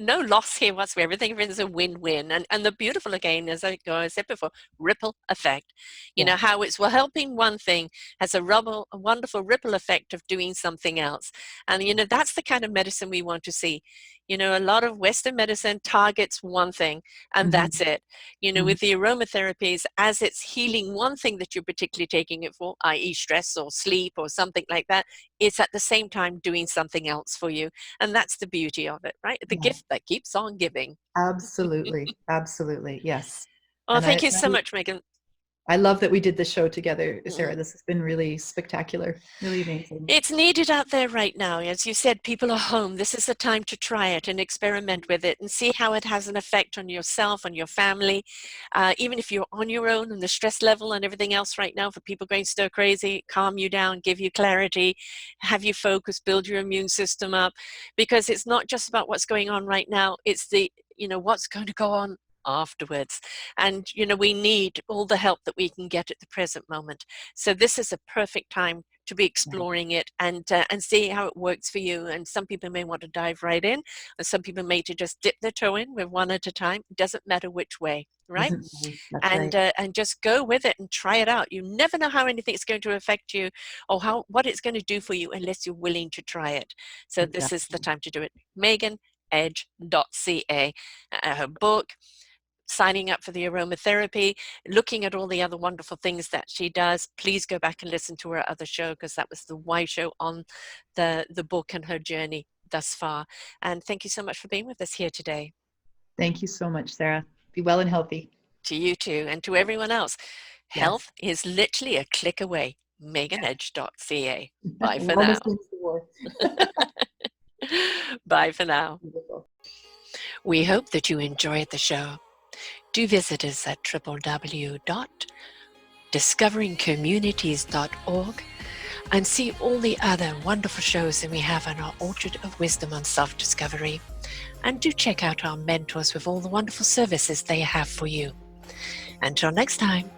loss here whatsoever. Everything is a win-win. And the beautiful, again, as I said before, ripple effect. You know, how it's helping one thing has a wonderful ripple effect of doing something else. And, that's the kind of medicine we want to see. A lot of Western medicine targets one thing, and that's it. With the aromatherapies, as it's healing one thing that you're particularly taking it for, i.e. stress or sleep or something like that, it's at the same time doing something else for you. And that's the beauty of it, right? The gift that keeps on giving. Absolutely. Absolutely. Yes. Oh, thank you so much, Megan. I love that we did this show together, Sarah. This has been really spectacular, really amazing. It's needed out there right now. As you said, people are home. This is the time to try it and experiment with it and see how it has an effect on yourself, on your family. Even if you're on your own and the stress level and everything else right now, for people going stir crazy, calm you down, give you clarity, have you focus, build your immune system up. Because it's not just about what's going on right now. It's what's going to go on afterwards. And we need all the help that we can get at the present moment. So this is a perfect time to be exploring it and see how it works for you. And some people may want to dive right in, and some people may to just dip their toe in with one at a time. It doesn't matter which way, right? And just go with it and try it out. You never know how anything is going to affect you or what it's going to do for you unless you're willing to try it. So this is the time to do it. MeganEdge.ca, her book, signing up for the aromatherapy, looking at all the other wonderful things that she does. Please go back and listen to her other show, because that was the Y show on the book and her journey thus far. And thank you so much for being with us here today. Thank you so much, Sarah. Be well and healthy. To you too, and to everyone else. Health is literally a click away. MeganEdge.ca. Bye for now. Bye for now. We hope that you enjoyed the show. Do visit us at www.discoveringcommunities.org and see all the other wonderful shows that we have on our Orchard of Wisdom on Self-Discovery. And do check out our mentors with all the wonderful services they have for you. Until next time.